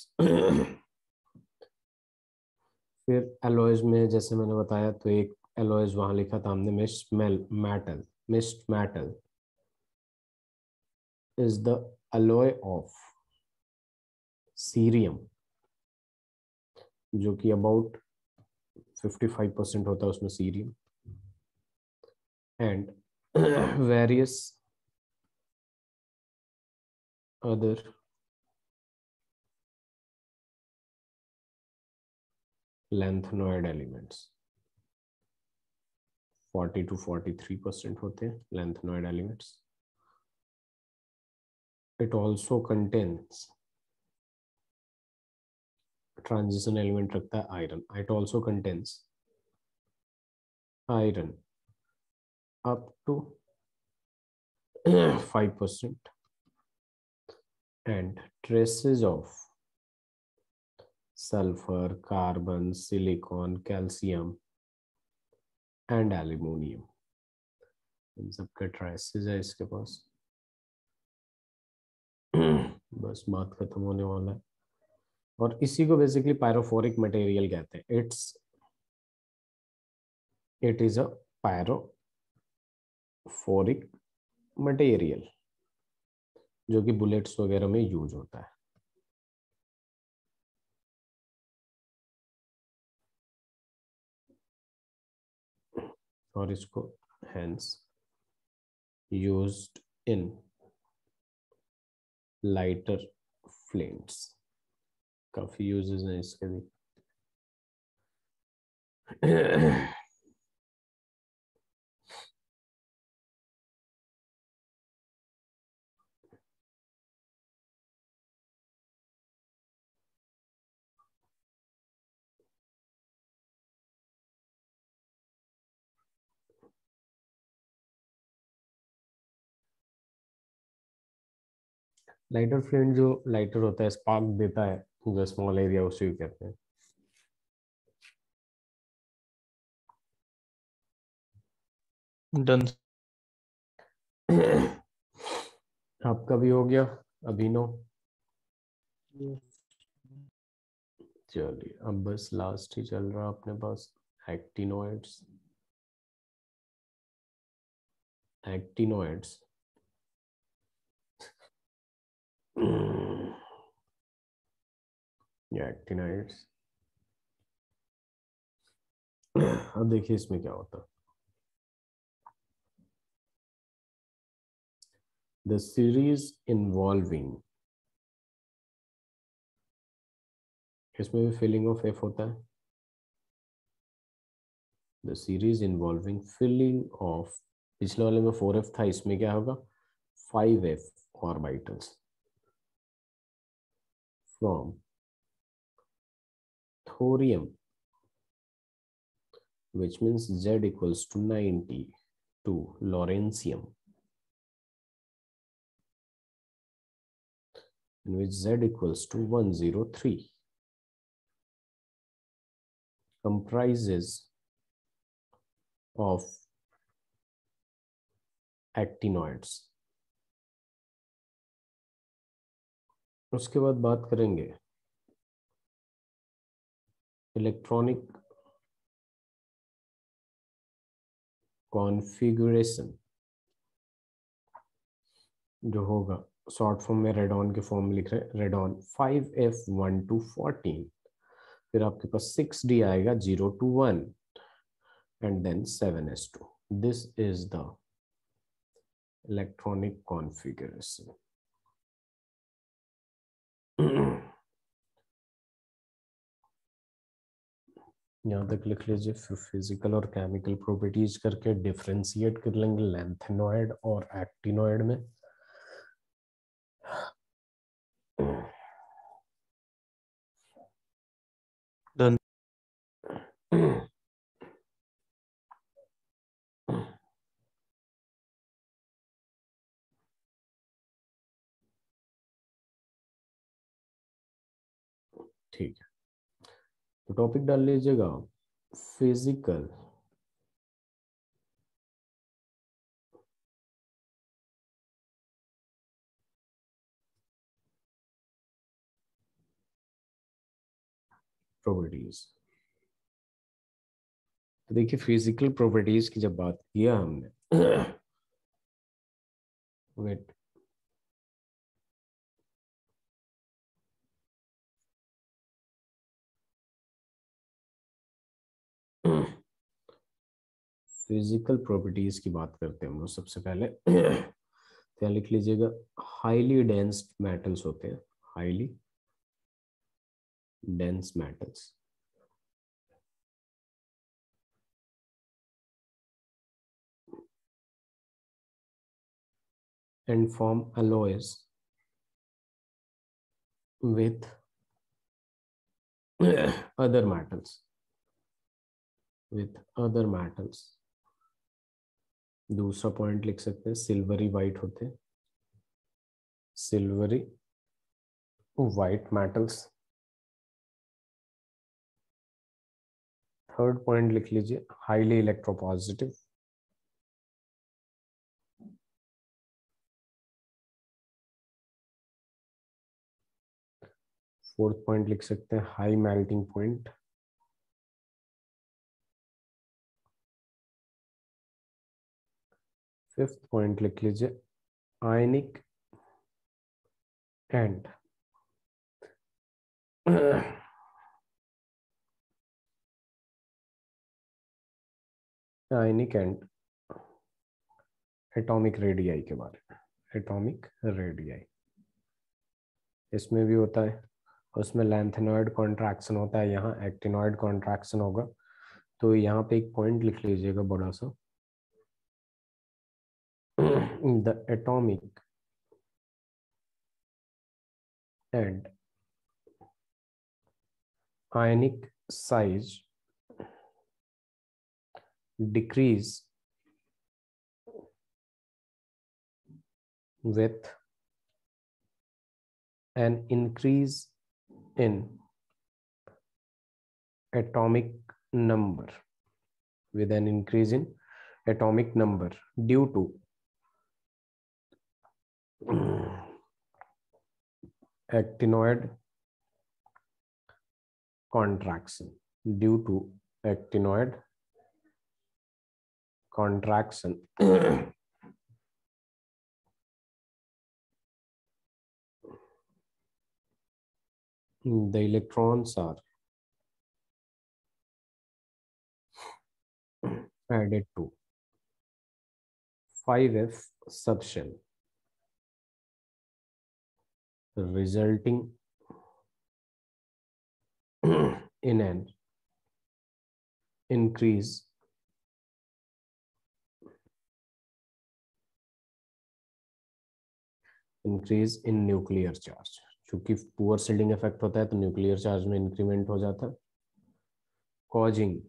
फिर alloys में जैसे मैंने बताया, तो एक एलॉयज वहां लिखा था हमने, mischmetal is the alloy of cerium, जो कि अबाउट 55% होता है उसमें cerium, and various other lanthanoid elements, 40 to 43% होते हैं lanthanoid elements. It also contains, transition element रखता है iron, it also contains iron up to 5% and traces of sulfur, carbon, silicon, calcium and aluminium। इन सबके traces है इसके पास। बस बात खत्म होने वाला है, और इसी को बेसिकली पायरोफोरिक मटेरियल कहते हैं। It is a pyrophoric material, जो कि बुलेट्स वगैरह में यूज होता है। और इसको hence used in lighter flames, काफी यूजेस हैं इसके भी। लाइटर फ्लूइड जो लाइटर होता है, स्पार्क देता है, जो स्मॉल एरिया, उसे भी कहते हैं। डन। आपका भी हो गया अभिनव? चलिए, अब बस लास्ट ही चल रहा अपने पास, एक्टिनोइड्स। एक्टिनोइड्स या एक्टिनोइड्स। अब देखिए इसमें क्या होता है। द सीरीज इन्वॉल्विंग, इसमें भी फिलिंग ऑफ एफ होता है। The series involving filling of, पिछले वाले में 4f था, इसमें क्या होगा 5f orbitals from thorium, which means Z equals to 90, to lawrencium, in which Z equals to 103, comprises of actinoids. उसके बाद बात करेंगे इलेक्ट्रॉनिक कॉन्फ़िगरेशन जो होगा, शॉर्ट फॉर्म में रेडॉन के फॉर्म लिख रहे हैं, रेडॉन 5f1 to 14, फिर आपके पास 6d आएगा 0 to 1 and then 7s2. This is the electronic configuration. यहाँ तक लिख लीजिए, फिर फिजिकल और केमिकल प्रॉपर्टीज करके डिफरेंशिएट कर लेंगे लैंथेनॉइड और एक्टिनॉइड में। डन। ठीक है, तो टॉपिक डाल लीजिएगा फिजिकल प्रॉपर्टीज। तो देखिए फिजिकल प्रॉपर्टीज की जब बात किया हमने, वेट, फिजिकल प्रॉपर्टीज की बात करते हैं हम लोग सबसे पहले। क्या लिख लीजिएगा, हाईली डेंस मेटल्स होते हैं, highly dense metals and form alloys with other metals, with other metals। दूसरा पॉइंट लिख सकते हैं, सिल्वरी वाइट होते हैं, silvery white metals. Third point लिख लीजिए, हाईली इलेक्ट्रोपॉजिटिव। फोर्थ पॉइंट लिख सकते हैं, high melting point. Fifth point लिख लीजिए, ionic and ionic and atomic radii के बारे में। एटॉमिक रेडियाई इसमें भी होता है, उसमें लैंथेनॉइड कॉन्ट्रैक्शन होता है, यहाँ एक्टिनॉइड कॉन्ट्रैक्शन होगा। तो यहाँ पे एक पॉइंट लिख लीजिएगा बड़ा सा, the atomic and ionic size decrease with an increase in atomic number, with an increase in atomic number due to actinoid contraction, due to actinoid contraction. The electrons are added to 5f subshell, resulting in an increase in nuclear charge. चूंकि poor shielding effect होता है तो nuclear charge में increment हो जाता है, causing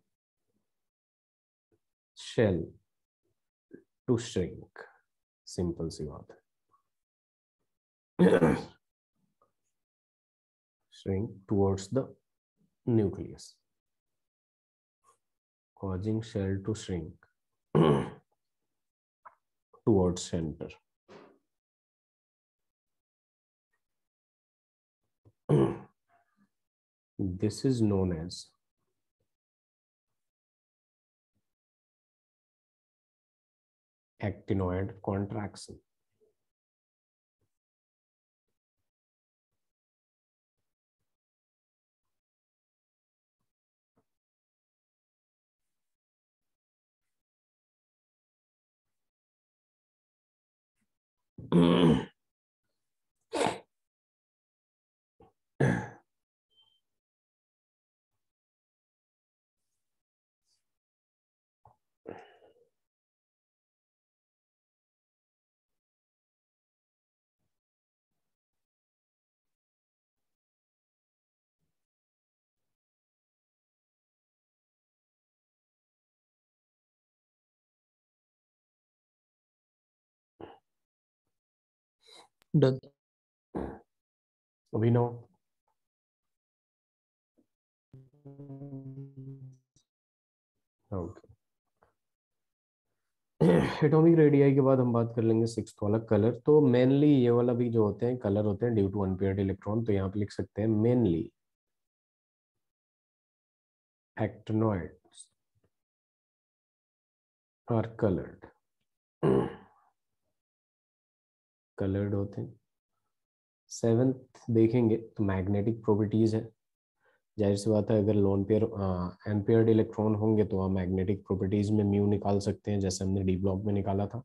shell to shrink. Simple सी बात है. shrink towards the nucleus, causing shell to shrink towards center. This is known as actinoid contraction. Done. Abhinav. Okay. Atomic radii के बाद हम बात कर लेंगे सिक्स्थ वाला कलर. तो मेनली ये वाला भी जो होते हैं कलर होते हैं ड्यू टू अनपेयर्ड इलेक्ट्रॉन. तो यहाँ पे लिख सकते हैं mainly actinoids are coloured. Coloured होते हैं. सेवेंथ देखेंगे तो मैग्नेटिक प्रॉपर्टीज है. जाहिर सी बात है अगर लोन पेयर एनपेयर्ड इलेक्ट्रॉन होंगे तो आप मैग्नेटिक प्रॉपर्टीज में म्यू निकाल सकते हैं, जैसे हमने डी ब्लॉक में निकाला था.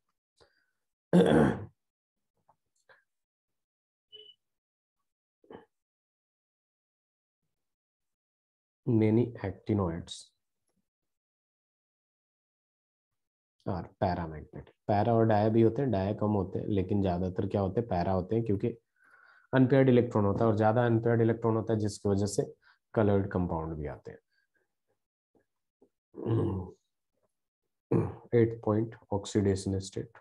Many actinoids are paramagnetic. Para और डाया भी होते हैं, डाया कम होते हैं, लेकिन ज्यादातर क्या होते हैं पैरा होते हैं, क्योंकि अनपेयर्ड इलेक्ट्रॉन होता है और ज्यादा अनपेयर्ड इलेक्ट्रॉन होता है जिसकी वजह से कलर्ड कंपाउंड भी आते हैं. 8 point oxidation state.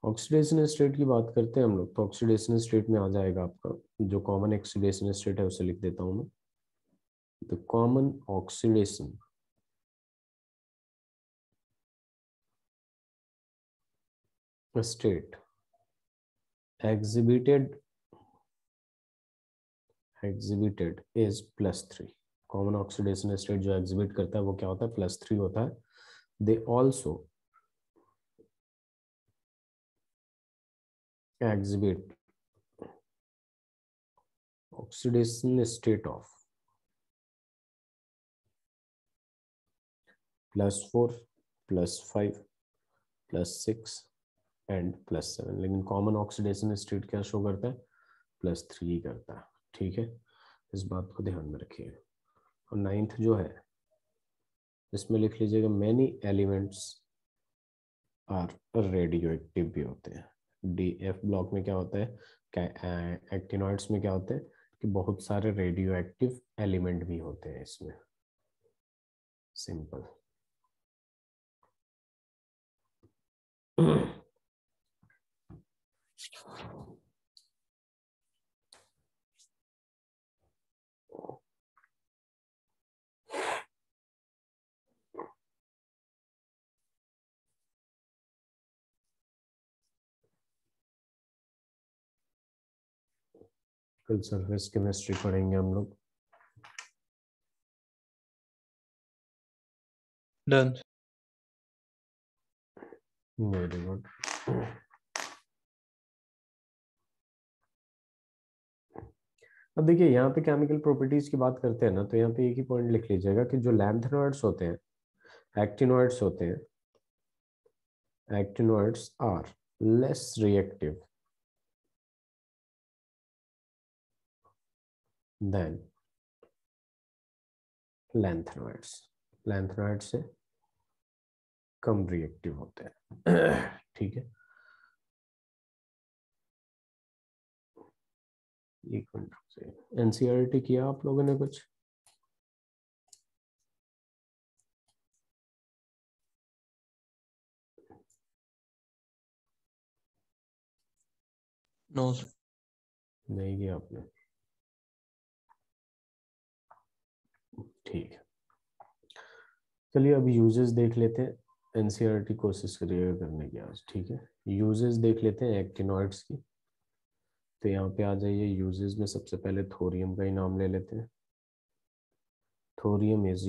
Oxidation state की बात करते हैं हम लोग, तो ऑक्सीडेशन स्टेट में आ जाएगा आपका जो कॉमन ऑक्सीडेशन स्टेट है उसे लिख देता हूं मैं. The common oxidation state exhibited is +3. Common oxidation state जो एग्जिबिट करता है वो क्या होता है +3 होता है. They also exhibit oxidation state of +4, +5, +6 and +7. लेकिन कॉमन ऑक्सीडेशन स्टेट क्या शो करता है +3 करता है. ठीक है, इस बात को ध्यान में रखिए. और 9th जो है इसमें लिख लीजिएगा many elements are radioactive भी होते हैं. DF ब्लॉक में क्या होता है एक्टिनॉइड्स में क्या होता है कि बहुत सारे रेडियो एक्टिव एलिमेंट भी होते हैं इसमें. सिंपल. कल सरफेस केमिस्ट्री पढ़ेंगे हम लोग। Done. Very good. अब देखिए यहाँ पे केमिकल प्रॉपर्टीज की बात करते हैं ना, तो यहाँ पे एक ही पॉइंट लिख लीजिएगा कि जो लैंथेनॉइड्स होते हैं, एक्टिनॉइड्स होते हैं, actinoids are less reactive than lanthanoids. Lanthanoid से कम रिएक्टिव होते हैं। ठीक है, एक मिनट से एनसीईआरटी किया आप लोगों ने कुछ? No, sir. नहीं किया आपने? ठीक है, चलिए अब यूजेस देख लेते हैं। एनसीईआरटी कोशिश करिएगा करने की आज, ठीक है। यूजेस देख लेते हैं एक्टिनॉइड्स की। तो यहाँ पे आ जाइए, यूजेस में सबसे पहले थोरियम का ही नाम ले लेते हैं। Thorium is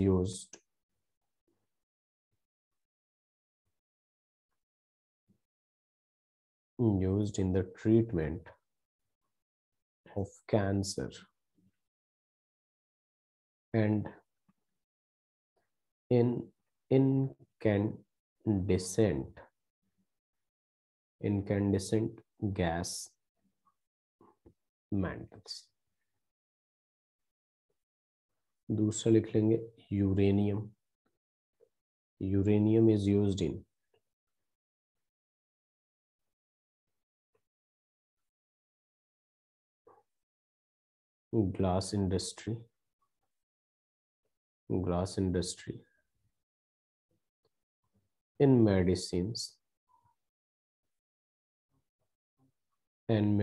used in the treatment of cancer and in incandescent gas mantles. दूसरा लिख लेंगे uranium. Uranium is used in glass industry, in medicines and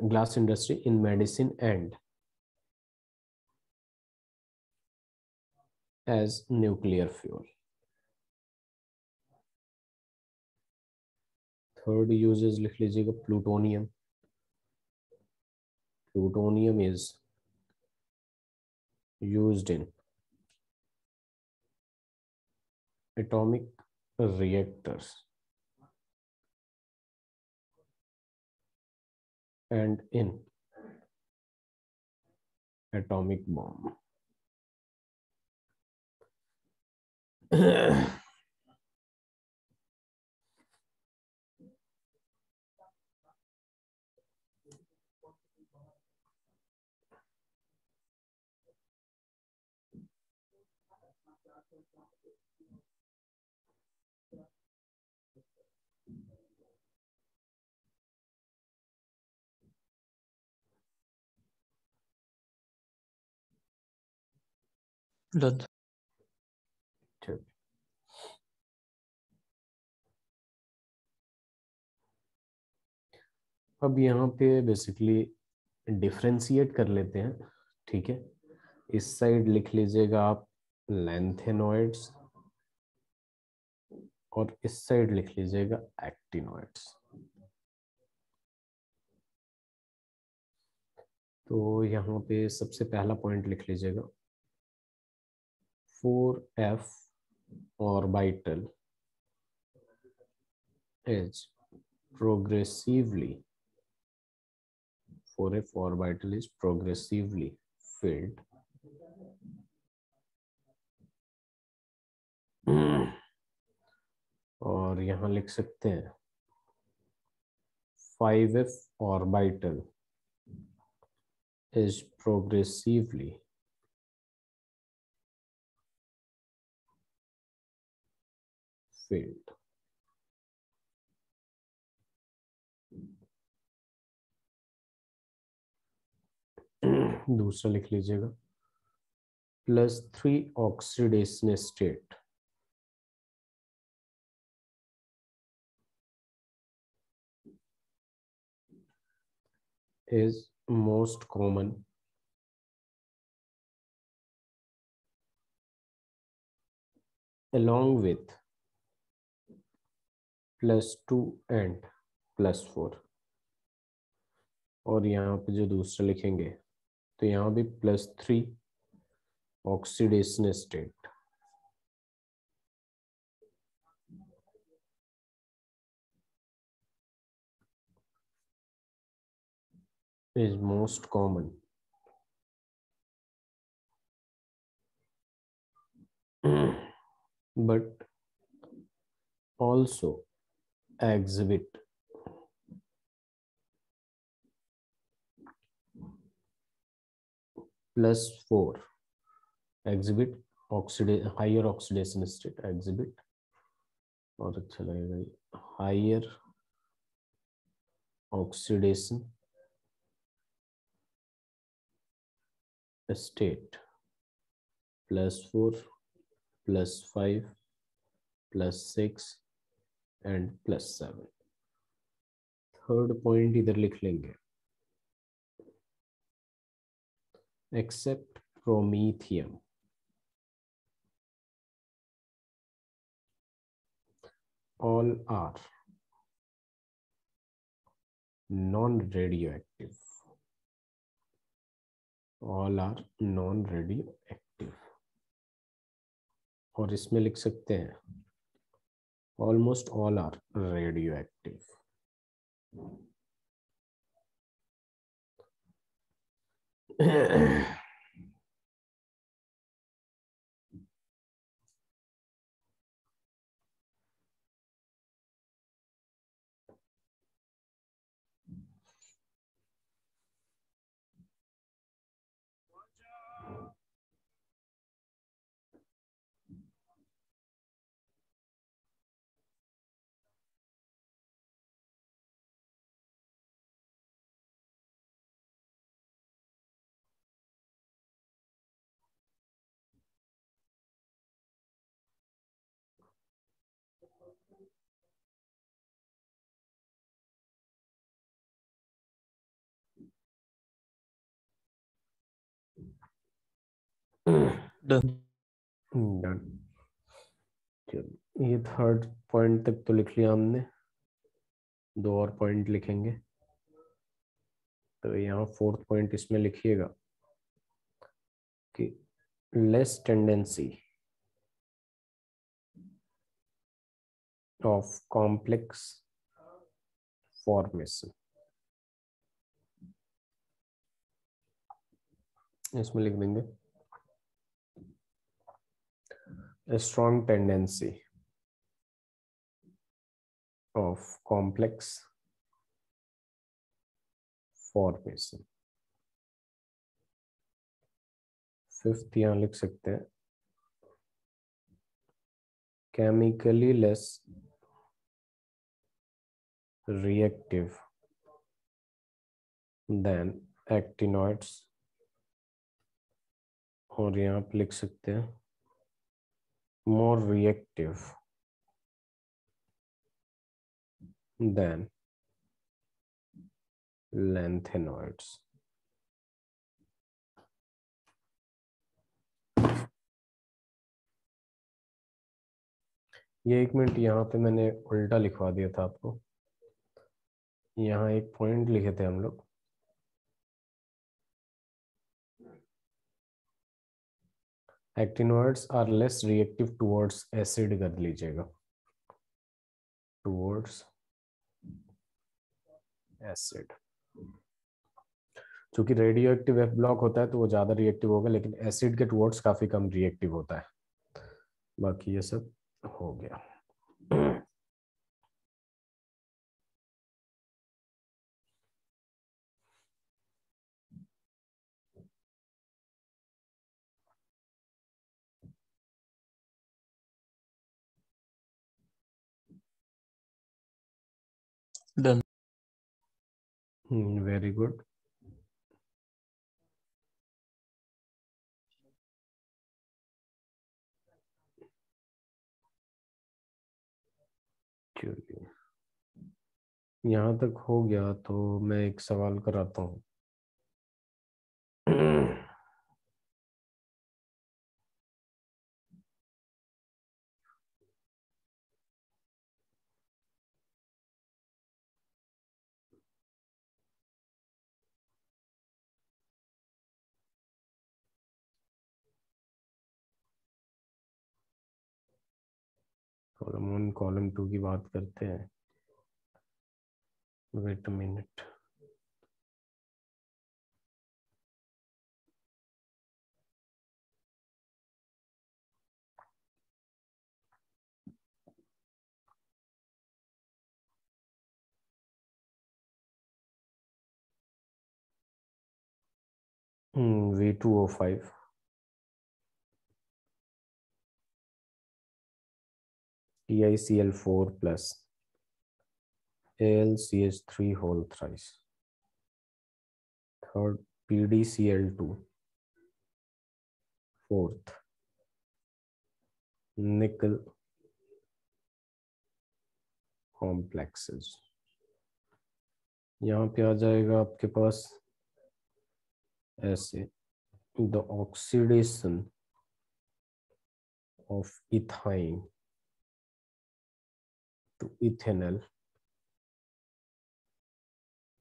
glass industry in medicine and as nuclear fuel. Third uses लिख लीजिएगा plutonium. Plutonium is used in atomic reactors and in atomic bomb. Done. ठीक, अब यहाँ पे basically differentiate कर लेते हैं, ठीक है। इस साइड लिख लीजिएगा आप लैंथेनॉइड्स और इस साइड लिख लीजिएगा एक्टिनॉइड्स। तो यहाँ पे सबसे पहला पॉइंट लिख लीजिएगा 4f orbital is progressively 4f orbital is progressively filled और यहाँ लिख सकते हैं 5f orbital is progressively filled. दूसरा लिख लीजिएगा +3 oxidation state is most common along with +2 and +4, और यहाँ पे जो दूसरा लिखेंगे तो यहाँ भी +3 oxidation state is most common but also exhibit +4 exhibit higher oxidation state exhibit, और अच्छा लगेगा ये higher oxidation state +4 +5 +6 and +7। Third point इधर लिख लेंगे, except promethium all are non-radioactive, all are non-radioactive, और इसमें लिख सकते हैं almost all are radioactive। Done. Done. ये थर्ड पॉइंट तक तो लिख लिया हमने, 2 और पॉइंट लिखेंगे। तो यहाँ फोर्थ पॉइंट इसमें लिखिएगा कि less tendency of complex formation, इसमें लिख देंगे a strong tendency of complex formation। Fifth यहाँ लिख सकते हैं chemically less reactive than actinoids, और यहाँ पे लिख सकते हैं more reactive than lanthanoids। ये 1 मिनट, यहाँ पे मैंने उल्टा लिखवा दिया था आपको। यहाँ एक पॉइंट लिखे थे हम लोग, actinoids are less reactive towards acid कर लीजिएगा, टुवर्ड्स एसिड। चूंकि रेडियो एक्टिव एफ ब्लॉक होता है तो वो ज्यादा रिएक्टिव होगा, लेकिन एसिड के टुवर्ड्स काफी कम रिएक्टिव होता है। बाकी ये सब हो गया। डन। Very good. चलिए यहाँ तक हो गया तो मैं एक सवाल कराता हूँ। कॉलम 1 कॉलम 2 की बात करते हैं। Wait a minute. V2O5 TiCl4 plus AlCH3 whole thrice. Third, PdCl2 fourth, nickel complexes। यहाँ पे आ जाएगा आपके पास ऐसे, the oxidation of ethyne to ethanol।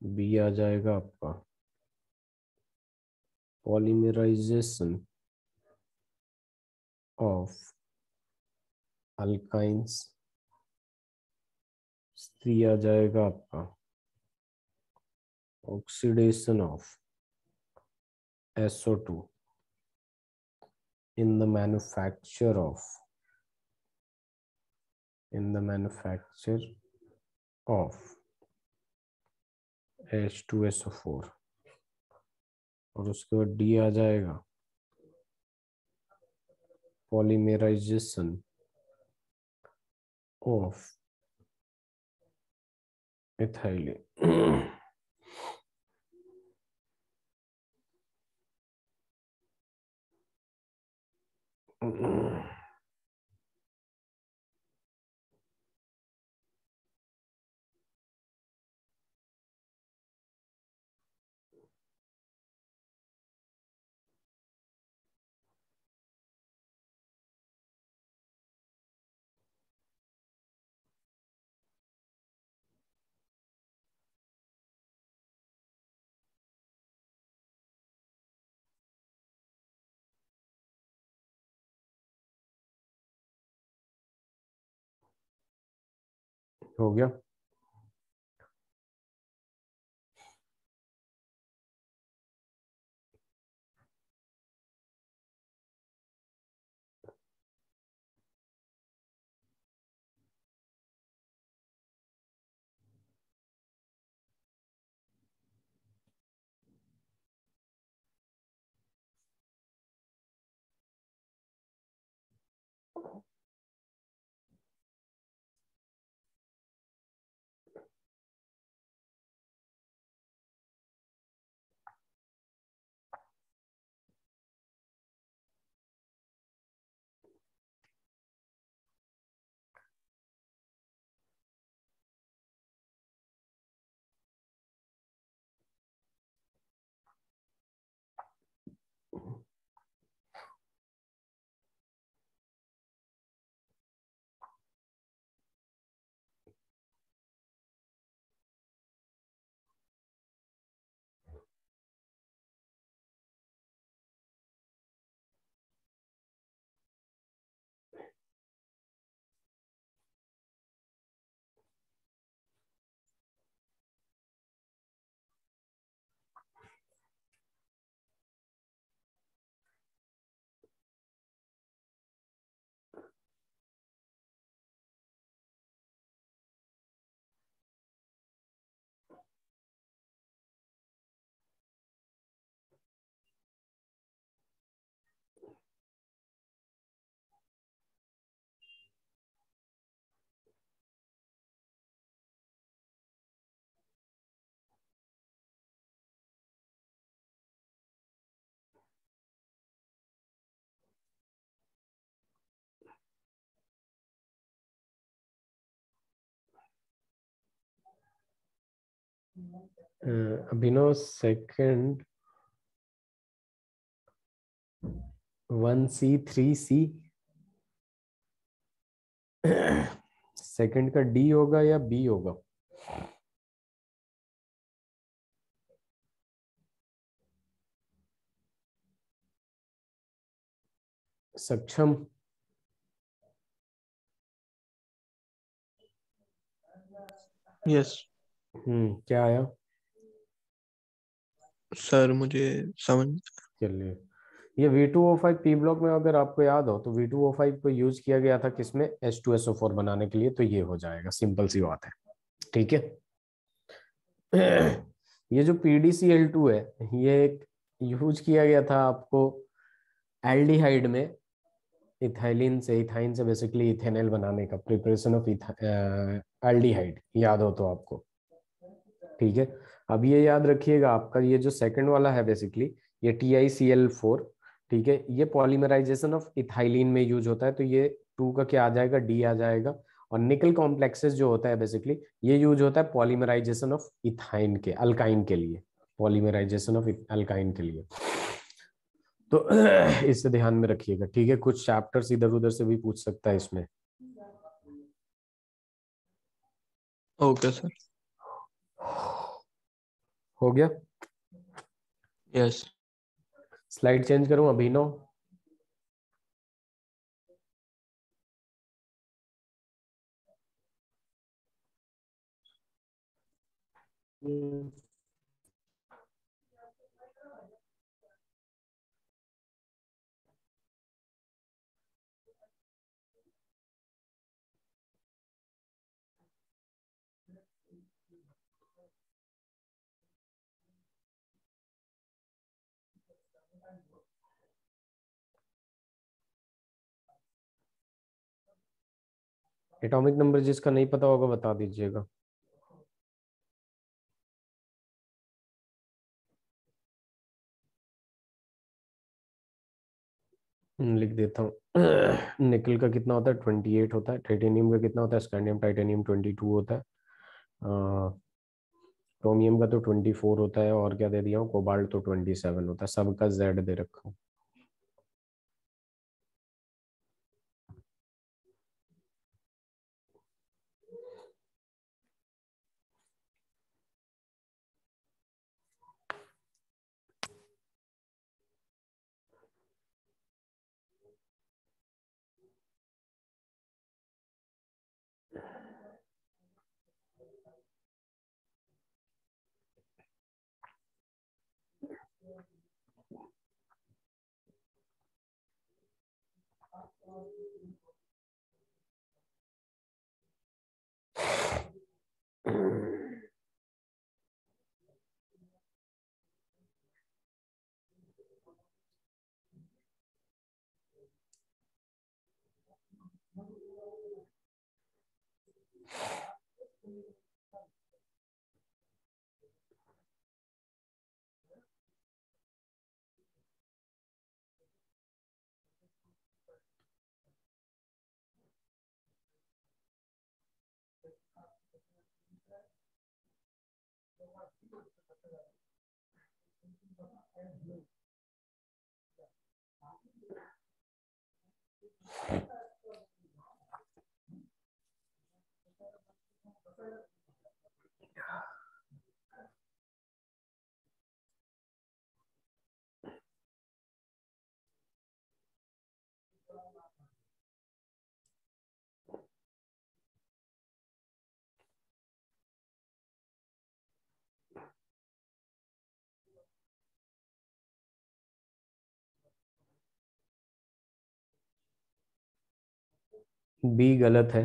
B आ जाएगा आपका polymerization of alkynes। C आ जाएगा आपका oxidation of SO2 in the manufacture of H2SO4। और उसके बाद D आ जाएगा polymerization of ethylene। हो गया। अभिनव सेकंड 1C3C सेकंड का डी होगा या बी होगा? सक्षम? यस क्या आया? सर, मुझे समझ। चलिए, ये V2O5 पी ब्लॉक में अगर आपको याद हो तो V2O5 को यूज किया गया था किसमें? H2SO4 बनाने के लिए, तो ये हो जाएगा, सिंपल सी बात है। ठीक है। ये जो PDCl2 है, ये एक यूज किया गया था आपको एल्डिहाइड में, इथाइलिन से, इथाइन से बेसिकली इथेनॉल बनाने का, प्रिपरेशन ऑफ एल्डिहाइड, याद हो तो आपको। ठीक है। अब ये याद रखिएगा, आपका ये जो सेकंड वाला है बेसिकली, ये TiCl4, ठीक है, ये पॉलीमराइजेशन ऑफ इथाइलिन में यूज होता है, तो ये 2 का क्या आ जाएगा? डी आ जाएगा। और निकल कॉम्प्लेक्सेस जो होता है बेसिकली, ये यूज होता है पॉलीमराइजेशन ऑफ इथाइन के, अल्काइन के लिए, पॉलीमराइजेशन ऑफ अल्काइन के लिए। तो इससे ध्यान में रखिएगा। ठीक है, कुछ चैप्टर्स इधर उधर से भी पूछ सकता है इसमें। Okay sir. हो गया? यस। स्लाइड चेंज करूं अभिनव? एटॉमिक नंबर जिसका नहीं पता होगा बता दीजिएगा। लिख देता हूँ। निकल का कितना होता है? 28 होता है। टाइटेनियम का कितना होता है? स्कैंडियम टाइटेनियम 22 होता है। क्रोमियम का तो 24 होता है, और क्या दे दिया हूँ? कोबाल्ट तो 27 होता है। सबका जेड दे रखा हूँ। बी गलत है।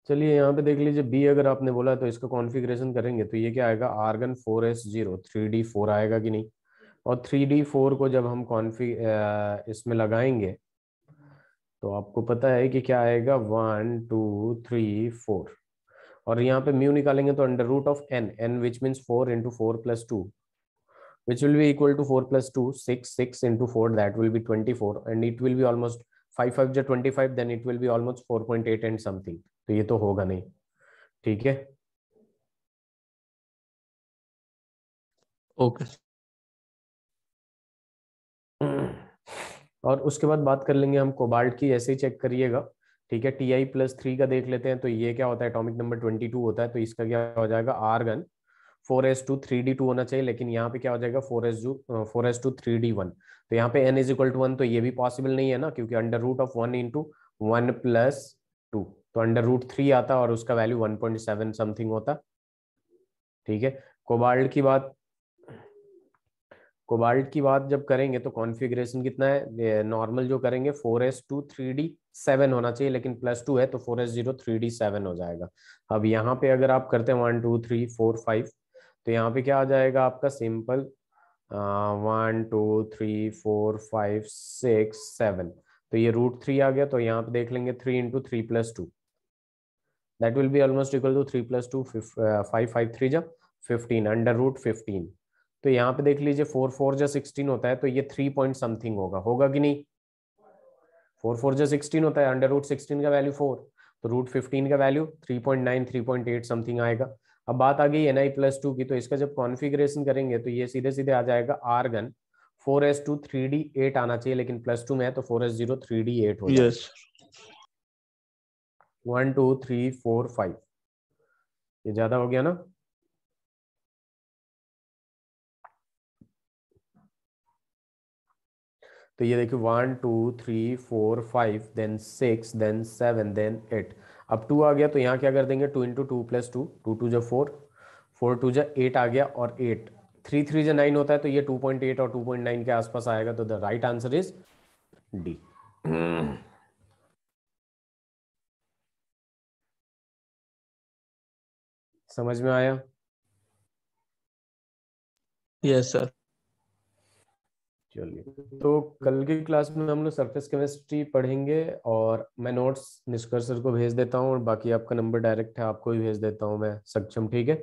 चलिए यहाँ पे देख लीजिए, बी अगर आपने बोला तो इसका कॉन्फ़िगरेशन करेंगे तो ये क्या आएगा? आर्गन 4s0 3d4 आएगा कि नहीं? और 3d4 को जब हम इसमें लगाएंगे तो आपको पता है कि क्या आएगा? 1 2 3 4। और यहाँ पे म्यू निकालेंगे तो under root of n, n which means 4 into 4 plus 2, which will be equal to 4 plus 2, 6, 6 into 4, that will be 24, and it will be almost 5 5 जा 25, then it will be almost 4.8 and something, तो ये तो होगा नहीं। ठीक है। Okay sir. और उसके बाद बात कर लेंगे हम कोबाल्ट की, ऐसे ही चेक करिएगा, ठीक है। Ti+3 का देख लेते हैं, तो ये क्या होता है, एटॉमिक नंबर 22 होता है, तो इसका क्या हो जाएगा, आर्गन 4s2 3d2 होना चाहिए, लेकिन यहाँ पे क्या हो जाएगा 4s2 3d1। तो यहाँ पे n=1, तो ये भी पॉसिबल नहीं है ना, क्योंकि √1 इंटू 1+2, तो √3 आता और उसका वैल्यू 1.7 समथिंग होता, ठीक है। कोबाल्ट की बात, कोबाल्ट की बात जब करेंगे तो कॉन्फ़िगरेशन कितना है, नॉर्मल जो करेंगे 4s2 3d7 होना चाहिए, लेकिन +2 है तो 4s0 3d7 हो जाएगा। अब यहाँ पे अगर आप करते हैं 1 2 3 4 5, तो यहाँ पे क्या आ जाएगा आपका सिंपल 1 2 3 4 5 6 7, तो ये √3 आ गया, तो यहाँ पे देख लेंगे 3 into 3+2, that will be almost equal to 3+2 5 5 3 जा 15 √15। तो यहाँ पे देख लीजिए 4 4 जा 16 होता है, तो ये 3 पॉइंट समथिंग होगा कि नहीं, 4 4 जा 16 होता है, √16 का वैल्यू 4, तो √15 का वैल्यू 3.9 3.8 समथिंग आएगा। अब बात आ गई Ni+2 की, तो इसका जब कॉन्फ़िगरेशन करेंगे तो ये सीधे सीधे आ जाएगा आर्गन 4s2 3d8 आना चाहिए, लेकिन +2 में है तो 4s0 3d8 हो यस। जाएगा। 1 2 3 4 5, ये ज्यादा हो गया ना। तो ये देखिए 1 2 3 4 5 देन 6 देन 7 देन 8, अब 2 आ गया, तो यहाँ क्या कर देंगे 2 इंटू 2+2, 2 2 जा 4, 4 2 जा 8 आ गया, और 8 3 3 जा 9 होता है, तो ये 2.8 और 2.9 के आसपास आएगा, तो the right answer is D. समझ में आया। Yes sir. चलिए, तो कल की क्लास में हम लोग सरफेस केमिस्ट्री पढ़ेंगे, और मैं नोट्स निष्कर्ष सर को भेज देता हूँ, और बाकी आपका नंबर डायरेक्ट है, आपको भी भेज देता हूँ मैं, सक्षम, ठीक है।